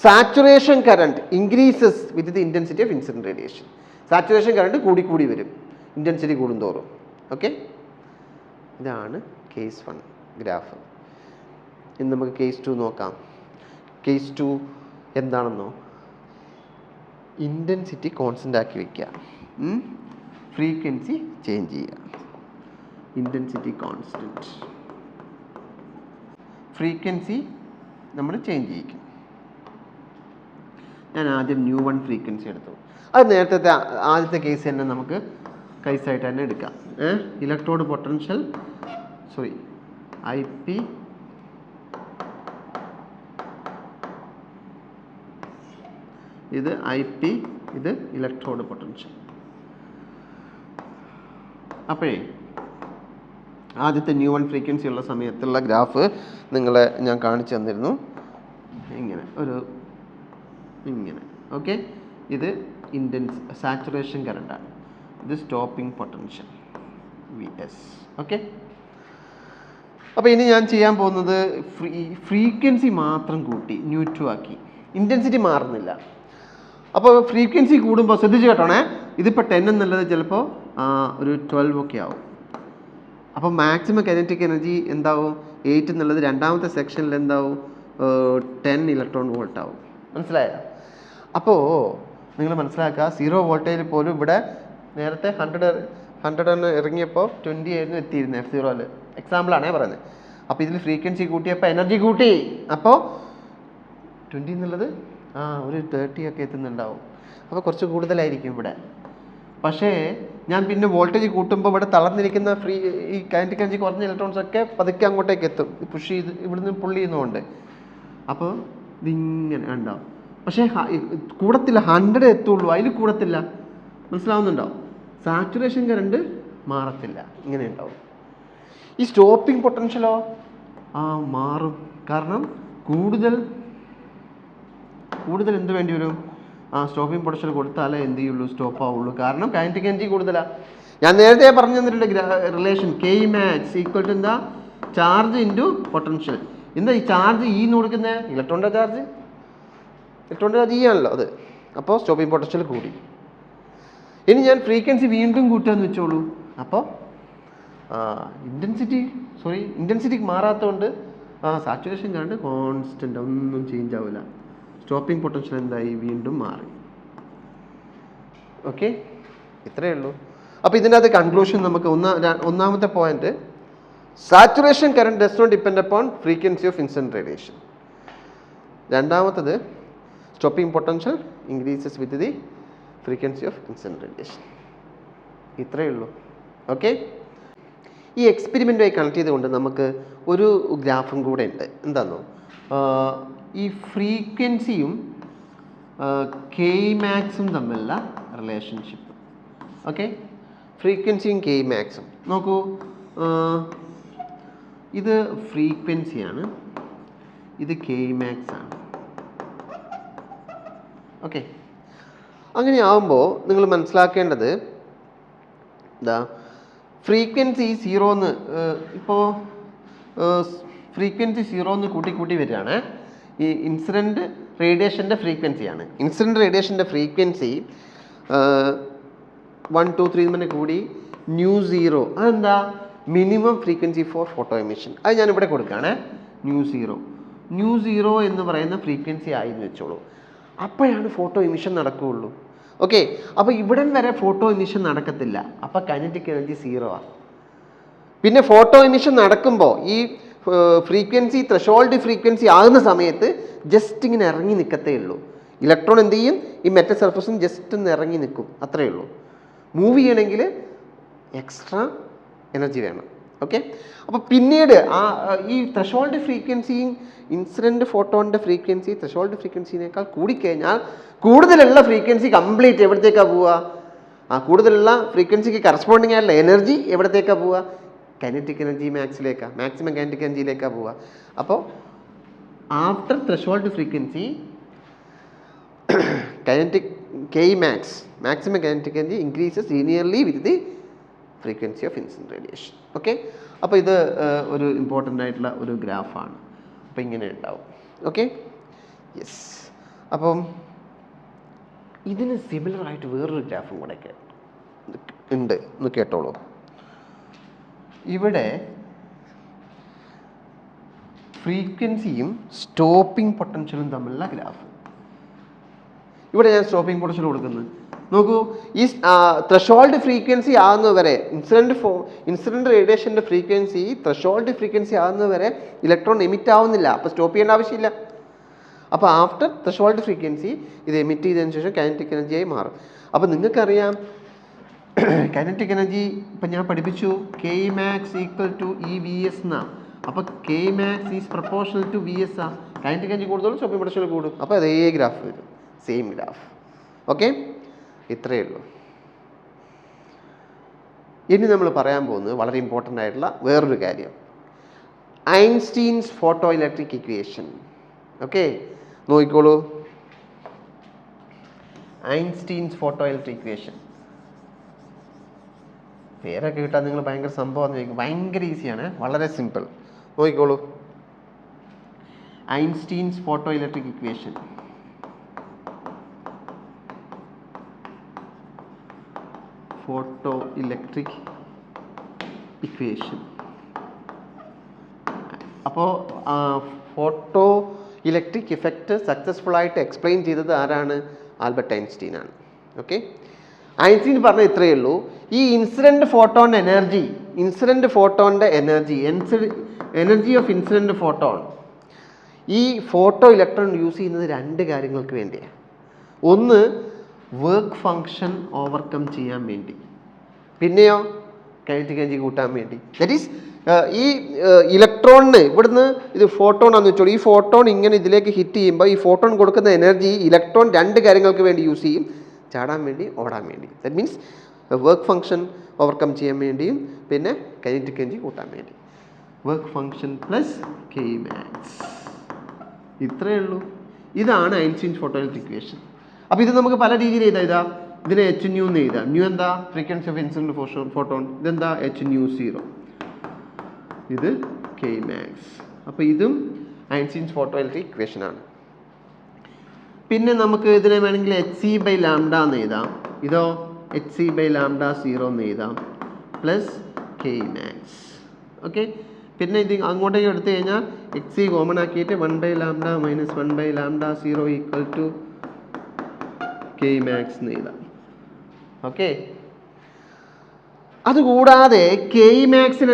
saturation current increases with the intensity of incident radiation. Saturation current കൂടി വരും ഇൻറ്റൻസിറ്റി കൂടുന്തോറും. Okay, ഇതാണ് case 1 graph. ഇനി നമുക്ക് കേസ് 2 നോക്കാം. കേസ് 2 എന്താണെന്നോ, ഇൻറ്റൻസിറ്റി കോൺസ്റ്റൻ്റ് ആക്കി വയ്ക്കുക, ഫ്രീക്വൻസി ചേഞ്ച് ചെയ്യുക. ഇൻറ്റൻസിറ്റി കോൺസ്റ്റൻറ്റ്, ഫ്രീക്വൻസി നമ്മൾ ചേഞ്ച് ചെയ്യിക്കും. ഞാൻ ആദ്യം μ1 ഫ്രീക്വൻസി എടുത്തു. അത് നേരത്തെ ആദ്യത്തെ കേസ് തന്നെ നമുക്ക് കേസായിട്ട് തന്നെ എടുക്കാം. ഇലക്ട്രോഡ് പൊട്ടൻഷ്യൽ IP ഇത് IP, ഇത് ഇലക്ട്രോഡ് പൊട്ടൻഷ്യൽ. അപ്പോഴേ ആദ്യത്തെ μ1 ഫ്രീക്വൻസി ഉള്ള സമയത്തുള്ള ഗ്രാഫ് നിങ്ങളെ ഞാൻ കാണിച്ചു തന്നിരുന്നു. ഇങ്ങനെ ഓക്കെ. ഇത് സാച്ചുറേഷൻ കറണ്ടാണ്, ഇത് സ്റ്റോപ്പിംഗ് പൊട്ടൻഷ്യൽ VS. ഓക്കെ, അപ്പോൾ ഇനി ഞാൻ ചെയ്യാൻ പോകുന്നത് ഫ്രീക്വൻസി മാത്രം കൂട്ടി μ2 ആക്കി, ഇൻറ്റൻസിറ്റി മാറുന്നില്ല. അപ്പോൾ ഫ്രീക്വൻസി കൂടുമ്പോൾ ശ്രദ്ധിച്ച് കേട്ടോണേ, ഇതിപ്പോൾ 10 എന്നുള്ളത് ചിലപ്പോൾ ഒരു 12 ഒക്കെ ആവും. അപ്പോൾ മാക്സിമം കൈനറ്റിക് എനർജി എന്താവും, 8 എന്നുള്ളത് രണ്ടാമത്തെ സെക്ഷനിൽ എന്താവും, 10 ഇലക്ട്രോൺ വോൾട്ട് ആവും. മനസ്സിലായോ? അപ്പോൾ നിങ്ങൾ മനസ്സിലാക്കുക, 0 വോൾട്ടേജിൽ പോലും ഇവിടെ നേരത്തെ 100 ഇറങ്ങിയപ്പോൾ 20 ആയിരുന്നു എത്തിയിരുന്നത് F0ൽ. എക്സാമ്പിളാണേ പറയുന്നത്. അപ്പോൾ ഇതിൽ ഫ്രീക്വൻസി കൂട്ടിയപ്പോൾ എനർജി കൂട്ടി, അപ്പോൾ 20 എന്നുള്ളത് ഒരു 30 ഒക്കെ എത്തുന്നുണ്ടാവും. അപ്പോൾ കുറച്ച് കൂടുതലായിരിക്കും ഇവിടെ. പക്ഷേ ഞാൻ പിന്നെ വോൾട്ടേജ് കൂട്ടുമ്പോൾ ഇവിടെ തളർന്നിരിക്കുന്ന ഈ കൈനറ്റിക് എനർജി കുറഞ്ഞ ഇലക്ട്രോൺസ് ഒക്കെ പതുക്കെ അങ്ങോട്ടേക്ക് എത്തും, പുഷ് ചെയ്ത് ഇവിടുന്ന് പുള്ളി ചെയ്യുന്നതുകൊണ്ട്. അപ്പോൾ ഇതിങ്ങനെ ഉണ്ടാവും. പക്ഷേ കൂടത്തില്ല, 100 എത്തുള്ളൂ, അതിൽ കൂടത്തില്ല. മനസ്സിലാവുന്നുണ്ടോ? സാച്ചുറേഷൻ കറണ്ട് മാറത്തില്ല, ഇങ്ങനെ ഉണ്ടാവും. ഈ സ്റ്റോപ്പിംഗ് പൊട്ടൻഷ്യലോ മാറും. കാരണം കൂടുതൽ എന്ത് വേണ്ടി വരും, സ്റ്റോപ്പിംഗ് പൊട്ടൻഷ്യൽ കൊടുത്താലേ എന്ത് ചെയ്യുള്ളൂ, സ്റ്റോപ്പ് ആവുള്ളൂ. കാരണം കൈനറ്റിക് എനർജി കൂടുതലാണ്. ഞാൻ നേരത്തെ പറഞ്ഞു തന്നിട്ടുണ്ട് റിലേഷൻ Kmax ഈക്വൽ ടു എന്താ, ചാർജ് ഇൻറ്റു പൊട്ടൻഷ്യൽ. എന്താ ഈ ചാർജ് എന്ന് കൊടുക്കുന്നത്, ഇലക്ട്രോണിൻ്റെ ചാർജ് ആണല്ലോ അത്. അപ്പോൾ സ്റ്റോപ്പിംഗ് പൊട്ടൻഷ്യൽ കൂടി. ഇനി ഞാൻ ഫ്രീക്വൻസി വീണ്ടും കൂട്ടാന്ന് വെച്ചോളൂ. അപ്പോൾ ഇൻറ്റൻസിറ്റി മാറാത്തതുകൊണ്ട് സാച്ചുറേഷൻ കറണ്ട് കോൺസ്റ്റൻ്റ്, ഒന്നും ചേഞ്ച് ആവില്ല. സ്റ്റോപ്പിംഗ് പൊട്ടൻഷ്യൽ എന്തായി, വീണ്ടും മാറി. ഓക്കെ, ഇത്രയേ ഉള്ളൂ. അപ്പോൾ ഇതിൻ്റെ അകത്ത് കൺക്ലൂഷൻ നമുക്ക് ഒന്നാമത്തെ point, saturation current does not depend upon frequency of incident radiation. രണ്ടാമത്തത്, stopping potential increases with the frequency of incident radiation. ഇത്രയേ ഉള്ളൂ. ഓക്കെ, ഈ എക്സ്പെരിമെൻറ്റുമായി കണക്ട് ചെയ്തുകൊണ്ട് നമുക്ക് ഒരു ഗ്രാഫും കൂടെ ഉണ്ട്. എന്താണെന്നോ, ഈ ഫ്രീക്വൻസിയും Kmaxും തമ്മിലുള്ള റിലേഷൻഷിപ്പ്. ഓക്കെ, ഫ്രീക്വൻസിയും Kmaxും നോക്കൂ. ഇത് ഫ്രീക്വൻസിയാണ്, ഇത് Kmax ആണ്. ഓക്കെ, അങ്ങനെ ആവുമ്പോൾ നിങ്ങൾ മനസ്സിലാക്കേണ്ടത് ഫ്രീക്വൻസി 0 ഇപ്പോൾ ഫ്രീക്വൻസി 0 കൂട്ടി വരികയാണ്. ഈ ഇൻസിഡൻറ്റ് റേഡിയേഷൻ്റെ ഫ്രീക്വൻസിയാണ്. ഇൻസിഡൻറ്റ് റേഡിയേഷൻ്റെ ഫ്രീക്വൻസി 1, 2, 3 തന്നെ കൂടി μ0. അതെന്താ, minimum frequency for photo emission. അത് ഞാനിവിടെ കൊടുക്കുകയാണ്. μ0 എന്ന് പറയുന്ന ഫ്രീക്വൻസി ആയി എന്ന് വെച്ചോളൂ. അപ്പോഴാണ് ഫോട്ടോ എമിഷൻ നടക്കുകയുള്ളൂ. ഓക്കെ, അപ്പോൾ ഇവിടം വരെ ഫോട്ടോ എമിഷൻ നടക്കത്തില്ല. അപ്പോൾ കൈനറ്റിക് എനർജി 0 ആണ്. പിന്നെ ഫോട്ടോ എമിഷൻ നടക്കുമ്പോൾ ഈ ഫ്രീക്വൻസി ത്രെഷോൾഡ് ഫ്രീക്വൻസി ആകുന്ന സമയത്ത് ജസ്റ്റ് ഇങ്ങനെ ഇറങ്ങി നിൽക്കത്തേ ഉള്ളൂ. ഇലക്ട്രോൺ എന്ത് ചെയ്യും, ഈ മെറ്റൽ സർഫസിൽ ജസ്റ്റ് ഒന്ന് ഇറങ്ങി നിൽക്കും, അത്രയേ ഉള്ളൂ. മൂവ് ചെയ്യണമെങ്കിൽ എക്സ്ട്രാ എനർജി വേണം. ഓക്കെ, അപ്പോൾ പിന്നീട് ഈ ത്രെഷോൾഡ് ഫ്രീക്വൻസിയും ഇൻസിഡൻറ്റ് ഫോട്ടോണിൻ്റെ ഫ്രീക്വൻസി ത്രെഷോൾഡ് ഫ്രീക്വൻസിനേക്കാൾ കൂടിക്കഴിഞ്ഞാൽ കൂടുതലുള്ള ഫ്രീക്വൻസി കംപ്ലീറ്റ് എവിടത്തേക്കാണ് പോവുക, കൂടുതലുള്ള ഫ്രീക്വൻസിക്ക് കറസ്പോണ്ടിങ് ആയിട്ടുള്ള എനർജി എവിടത്തേക്കാണ് പോവുക, കൈനറ്റിക് എനർജി മാക്സിമം കൈനറ്റിക് എനർജിയിലേക്കാണ് പോവുക. അപ്പോൾ after threshold frequency Kmax, maximum kinetic energy increases linearly with the frequency of incident radiation. Okay, അപ്പോൾ ഇത് ഒരു ഇമ്പോർട്ടൻ്റ് ആയിട്ടുള്ള ഒരു ഗ്രാഫാണ്. അപ്പോൾ ഇങ്ങനെ ഉണ്ടാവും. Okay, yes. അപ്പം ഇതിന് സിമിലറായിട്ട് വേറൊരു ഗ്രാഫും കൂടെ ഉണ്ട് എന്ന് കേട്ടോളൂ. ഇവിടെ ഫ്രീക്വൻസിയും സ്റ്റോപ്പിംഗ് പൊട്ടൻഷ്യലും തമ്മിലുള്ള ഗ്രാഫ്. ഇവിടെ ഞാൻ സ്റ്റോപ്പിംഗ് പൊട്ടൻഷ്യൽ കൊടുക്കുന്നത് നോക്കൂ. ഈ ത്രഷോൾഡ് ഫ്രീക്വൻസി ആകുന്നവരെ ഇൻസിഡന്റ് റേഡിയേഷൻ്റെ ഫ്രീക്വൻസി ത്രഷോൾഡ് ഫ്രീക്വൻസി ആകുന്നവരെ ഇലക്ട്രോൺ എമിറ്റ് ആവുന്നില്ല. അപ്പോൾ സ്റ്റോപ്പ് ചെയ്യേണ്ട ആവശ്യമില്ല. അപ്പോൾ ആഫ്റ്റർ ത്രഷോൾഡ് ഫ്രീക്വൻസി ഇത് എമിറ്റ് ചെയ്തതിന് ശേഷം കൈനറ്റിക് എനർജിയായി മാറും. അപ്പോൾ നിങ്ങൾക്കറിയാം കൈനറ്റിക് എനർജി ഇപ്പം ഞാൻ പഠിപ്പിച്ചു Kmax = EVS എന്നാണ്. അപ്പോൾ Kmax is proportional to VS ആ. കൈനറ്റിക് എനർജി കൂടുതലും സ്റ്റോപ്പിംഗ് പൊട്ടൻഷ്യൽ കൂടും. അപ്പോൾ അതേ ഗ്രാഫ് വരും, സെയിം ഗ്രാഫ്. ഓക്കെ, ഇത്രയേ ഉള്ളൂ. ഇനി നമ്മൾ പറയാൻ പോകുന്നത് വളരെ ഇമ്പോർട്ടൻ്റ് ആയിട്ടുള്ള വേറൊരു കാര്യം, Einstein's photo electric equation. Okay, നോക്കിക്കോളൂ. ഐൻസ്റ്റീൻസ് ഫോട്ടോ ഇലക്ട്രിക് ഇക്വേഷൻ പേരൊക്കെ കിട്ടാൻ നിങ്ങൾ ഭയങ്കര സംഭവം ചോദിക്കും. ഭയങ്കര ഈസിയാണ്, വളരെ സിമ്പിൾ. നോക്കിക്കോളൂ. Einstein's photo electric equation. Photo electric equation. അപ്പോൾ ഫോട്ടോ ഇലക്ട്രിക് ഇഫക്റ്റ് സക്സസ്ഫുൾ ആയിട്ട് എക്സ്പ്ലെയിൻ ചെയ്തത് ആരാണ്? ആൽബർട്ട് ഐൻസ്റ്റീൻ ആണ്. ഓക്കെ, ഐൻസ്റ്റീൻ പറഞ്ഞ ഇത്രയേ ഉള്ളൂ. ഈ ഇൻസിഡന്റ് ഫോട്ടോണിൻ്റെ എനർജി ഓഫ് ഇൻസിഡന്റ് ഫോട്ടോൺ, ഈ ഫോട്ടോ ഇലക്ട്രോൺ യൂസ് ചെയ്യുന്നത് രണ്ട് കാര്യങ്ങൾക്ക് വേണ്ടിയാണ്. ഒന്ന്, വർക്ക് ഫങ്ഷൻ ഓവർകം ചെയ്യാൻ വേണ്ടി, പിന്നെയോ കൈനറ്റിക് എനർജി കൂട്ടാൻ വേണ്ടി. ദാറ്റ് ഈസ് ഈ ഇലക്ട്രോണിന് ഇവിടുന്ന് ഇത് ഫോട്ടോൺ ആണെന്ന് വെച്ചോളൂ. ഈ ഫോട്ടോൺ ഇങ്ങനെ ഇതിലേക്ക് ഹിറ്റ് ചെയ്യുമ്പോൾ ഈ ഫോട്ടോൺ കൊടുക്കുന്ന എനർജി ഇലക്ട്രോൺ രണ്ട് കാര്യങ്ങൾക്ക് വേണ്ടി യൂസ് ചെയ്യും, ചാടാൻ വേണ്ടി, ഓടാൻ വേണ്ടി. That means work function overcome ചെയ്യാൻ വേണ്ടിയും പിന്നെ കൈനറ്റിക് എനർജി കൂട്ടാൻ വേണ്ടി. വർക്ക് ഫങ്ഷൻ പ്ലസ് Kmax, ഇത്രയേ ഉള്ളൂ. ഇതാണ് ഐൻസ്റ്റീൻസ് ഫോട്ടോ ഇലക്ട്രിക് ഇക്വേഷൻ. അപ്പോൾ ഇത് നമുക്ക് പല രീതിയിൽ എഴുതാം. ഇതിനെ H nu എന്ന് എഴുതാം. ന്യൂ എന്താ? Frequency of incident photon. ഇതെന്താ? H nu(0). ഇത് Kmax. അപ്പോൾ ഇതും ഐൻസ്റ്റീൻസ് ഫോട്ടോ ഇലക്ട്രിക് ഇക്വേഷൻ ആണ്. പിന്നെ നമുക്ക് ഇതിനെ വേണമെങ്കിൽ hc/λ എന്ന് എഴുതാം. ഇതോ hc/λ0 എന്ന് എഴുതാം പ്ലസ് Kmax. ഓക്കെ, പിന്നെ ഇത് അങ്ങോട്ടേക്ക് എടുത്തു കഴിഞ്ഞാൽ hc കോമൺ ആക്കിയിട്ട് 1/λ - 1/λ0 = Kmax എന്ന് എഴുതാം. ഓക്കെ, അതുകൂടാതെ Kmaxന്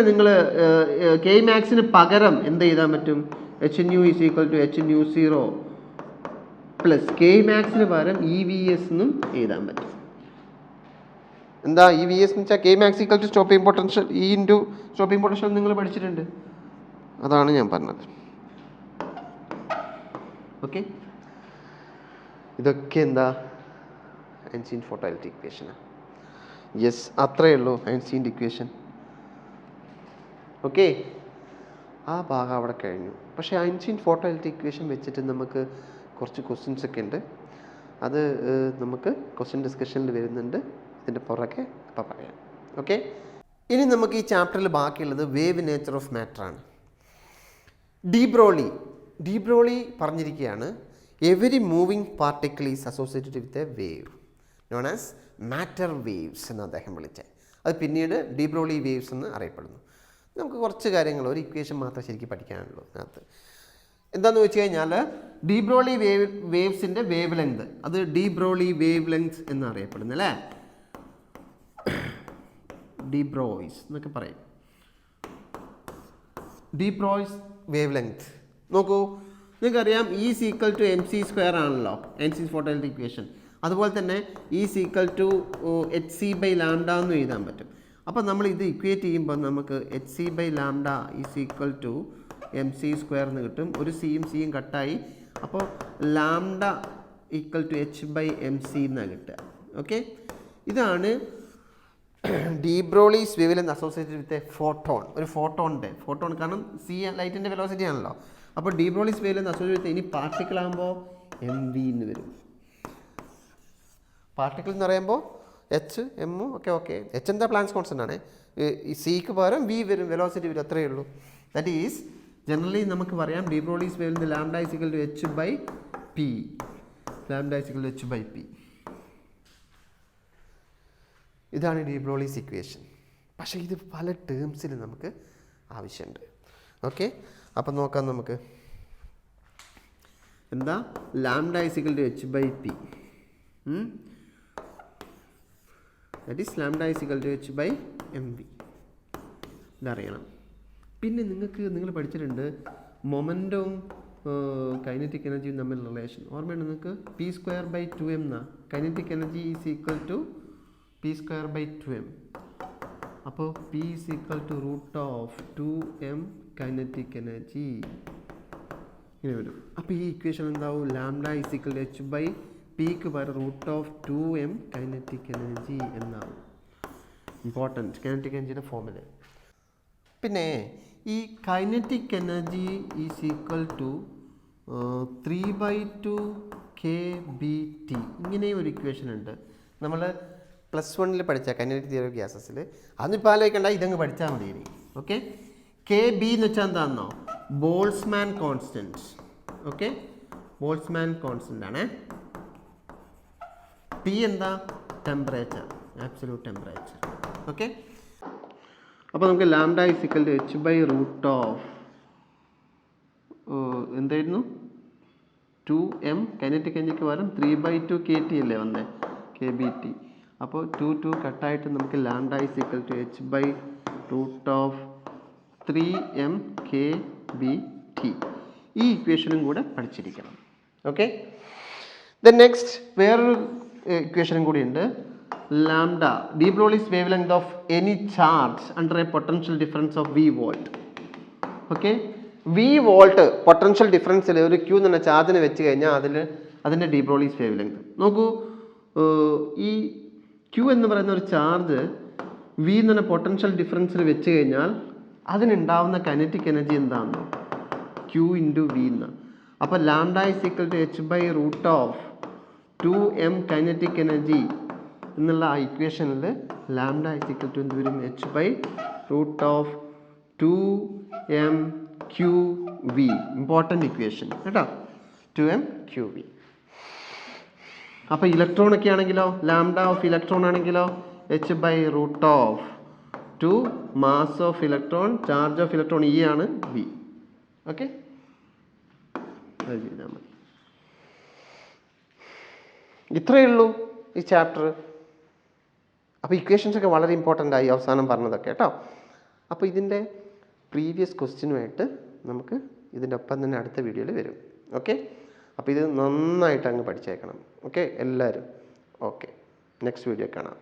പകരം എന്ത് എഴുതാൻ പറ്റും? H nu = H nu(0) plus Kmaxന് പകരം EVS എന്നും എഴുതാൻ പറ്റും. എന്താ EVS എന്ന് വെച്ചാൽ Kmax = stopping potential E × stopping potential നിങ്ങൾ പഠിച്ചിട്ടുണ്ട്, അതാണ് ഞാൻ പറഞ്ഞത്. ഓക്കെ, ഇതൊക്കെ എന്താ? ഐൻസ്റ്റീൻ ഫോട്ടോ ഇലക്ട്രിക് ഇക്വേഷനാണ്. യെസ്, അത്രയേ ഉള്ളൂ ഐൻസ്റ്റീൻ്റെ ഇക്വേഷൻ. ഓക്കെ, ആ ഭാഗം അവിടെ കഴിഞ്ഞു. പക്ഷേ ഐൻസ്റ്റീൻ ഫോട്ടോ ഇലക്ട്രിക് ഇക്വേഷൻ വെച്ചിട്ട് നമുക്ക് കുറച്ച് ക്വസ്റ്റ്യൻസ് ഒക്കെ ഉണ്ട്. അത് നമുക്ക് ക്വസ്റ്റ്യൻ ഡിസ്കഷനിൽ വരുന്നുണ്ട്. ഇതിൻ്റെ പുറകെ അപ്പോൾ പറയാം. ഓക്കെ, ഇനി നമുക്ക് ഈ ചാപ്റ്ററിൽ ബാക്കിയുള്ളത് വേവ് നേച്ചർ ഓഫ് മാറ്റർ ആണ്. ഡി ബ്രോളി പറഞ്ഞിരിക്കുകയാണ്, every moving particle is associated with A wave known as matter waves എന്ന് അദ്ദേഹം വിളിച്ചത്. അത് പിന്നീട് ഡി ബ്രോളി വേവ്സ് എന്ന് അറിയപ്പെടുന്നു. നമുക്ക് കുറച്ച് കാര്യങ്ങൾ, ഒരു ഇക്വേഷൻ മാത്രമേ ശരിക്കും പഠിക്കാനുള്ളൂ അതിനകത്ത്. എന്താണെന്ന് വെച്ച് കഴിഞ്ഞാൽ ഡി ബ്രോളി വേവ്സിൻ്റെ വേവ് ലെങ്ത്, അത് ഡി ബ്രോളി വേവ് ലെങ്ത് എന്നറിയപ്പെടുന്നു അല്ലേ? ഡി ബ്രോയ്സ് എന്നൊക്കെ പറയും. ഡി ബ്രോയ്സ് വേവ് ലെങ്ത് നോക്കൂ, നിങ്ങൾക്കറിയാം E = mc² ആണല്ലോ ഐൻസ്റ്റീൻ ഫോട്ടോ ഇലക്ട്രിക് ഇക്വേഷൻ. അതുപോലെ തന്നെ E = hc/λ എന്ന് എഴുതാൻ പറ്റും. അപ്പോൾ നമ്മൾ ഇത് ഇക്വേറ്റ് ചെയ്യുമ്പോൾ നമുക്ക് hc/λ = mc² എന്ന് കിട്ടും. ഒരു സിയും കട്ടായി, അപ്പോൾ λ = h/mc എന്നാണ് കിട്ടുക. ഓക്കെ, ഇതാണ് de Broglie's wave length associated with a photon. ഒരു ഫോട്ടോൺ കാരണം ലൈറ്റിൻ്റെ വെലോസിറ്റി ആണല്ലോ. അപ്പോൾ de Broglie's wave length associate with ഇനി പാർട്ടിക്കിൾ ആകുമ്പോൾ mv എന്ന് വരും. പാർട്ടിക്കിൾ എന്ന് പറയുമ്പോൾ H, M ഒക്കെ. H എന്താ പ്ലാങ്ക്സ് കോൺസ്റ്റൻ്റ് ആണ്. ഈ സിക്ക് പകരം V വരും, വെലോസിറ്റി വരും, അത്രയേ ഉള്ളൂ. ദാറ്റ് ഈസ് ജനറലി നമുക്ക് പറയാം de Broglie's wave length λ = h/p. Lambda is equal to H by P. ഇതാണ് ഡി ബ്രോളീസ് ഇക്വേഷൻ. പക്ഷേ ഇത് പല ടേംസിൽ നമുക്ക് ആവശ്യമുണ്ട്. ഓക്കെ, അപ്പം നോക്കാം നമുക്ക്. എന്താ lambda is equal to H by P. That is lambda is equal to H by M V. ഇതറിയണം. പിന്നെ നിങ്ങൾ പഠിച്ചിട്ടുണ്ട് മൊമെൻറ്റവും കൈനറ്റിക് എനർജിയും തമ്മിലുള്ള റിലേഷൻ. ഓർമ്മയുണ്ട് നിങ്ങൾക്ക്? പി സ്ക്വയർ ബൈ 2m എന്നാ. Kinetic energy is equal to P square by 2m. അപ്പോൾ P is equal to root of 2m kinetic energy ഇങ്ങനെ വരും. അപ്പോൾ ഈ ഇക്വേഷൻ എന്താവും? Lambda is equal to H by പിക്ക് പകരം root of 2m kinetic energy എന്നാവും. ഇമ്പോർട്ടൻറ്റ് കൈനറ്റിക് എനർജിയുടെ ഫോമിൽ. പിന്നെ ഈ kinetic energy is equal to 3/2 kBT. ഇങ്ങനെയും ഒരു ഇക്വേഷൻ ഉണ്ട്. നമ്മൾ +1 പഠിച്ച കൈനറ്റിക് തിയറി ഓഫ് ഗ്യാസസിൽ. അതൊന്നിപ്പോൾ ആലോചിക്കണ്ട, ഇതങ്ങ് പഠിച്ചാൽ മതി ഇനി. ഓക്കെ, KB എന്ന് വെച്ചാൽ എന്താണെന്നോ? Boltzmann constant. Okay, Boltzmann constant ആണ്. T എന്താ? Temperature, absolute temperature. ഓക്കെ, അപ്പോൾ നമുക്ക് lambda is equal to H by root of എന്തായിരുന്നു? 2m കൈനറ്റിക് എനർജിക്ക് പകരം 3/2 KT അല്ലേ വന്നേ, KBT. അപ്പോൾ 2 കട്ടായിട്ട് നമുക്ക് lambda is equal to H by root of 3m KBT. ഈ ഇക്വേഷനും കൂടെ പഠിച്ചിരിക്കണം. ഓക്കെ, ദെൻ നെക്സ്റ്റ് വേറൊരു ഇക്വേഷനും കൂടി ഉണ്ട്. Lambda de Broglie's wave length of any charge under a potential difference of V volt. Okay, V volt potential ഡിഫറൻസിൽ ഒരു Q എന്ന ചാർജിനെ വെച്ച് കഴിഞ്ഞാൽ അതിൻ്റെ ഡി ബ്രോളീസ് വേവ് ലെങ്ത് നോക്കൂ. ഈ Q എന്ന് പറയുന്ന ഒരു ചാർജ് V എന്ന പൊട്ടൻഷ്യൽ ഡിഫറൻസിൽ വെച്ച് കഴിഞ്ഞാൽ അതിനുണ്ടാവുന്ന കൈനറ്റിക് എനർജി എന്താണെന്നോ? Q ഇൻറ്റു V എന്ന്. അപ്പോൾ lambda is equal to H by root of 2m kinetic energy എന്നുള്ള ആ ഇക്വേഷനിൽ ലാംഡ ഈസ് ഈക്വൽ ടു എന്ത് വരും? H by root of 2mQV. Important equation കേട്ടോ, 2mQV. അപ്പോൾ ഇലക്ട്രോൺ ഒക്കെ ആണെങ്കിലോ, ലാംഡ ഓഫ് ഇലക്ട്രോൺ ആണെങ്കിലോ H by root of 2 mass of electron charge of electron E ആണ് V. ഓക്കെ, അത് ചെയ്താൽ മതി. ഇത്രയേ ഉള്ളൂ ഈ ചാപ്റ്റർ. അപ്പോൾ ഇക്വേഷൻസ് ഒക്കെ വളരെ ഇമ്പോർട്ടൻ്റ് ആയി അവസാനം പറഞ്ഞതൊക്കെ കേട്ടോ. അപ്പോൾ ഇതിൻ്റെ പ്രീവിയസ് ക്വസ്റ്റ്യനുമായിട്ട് നമുക്ക് ഇതിൻ്റെ ഒപ്പം തന്നെ അടുത്ത വീഡിയോയിൽ വരും. ഓക്കെ, അപ്പോൾ ഇത് നന്നായിട്ട് അങ്ങ് പഠിച്ചേക്കണം. ഓക്കെ എല്ലാവരും. ഓക്കെ, നെക്സ്റ്റ് വീഡിയോ കാണാം.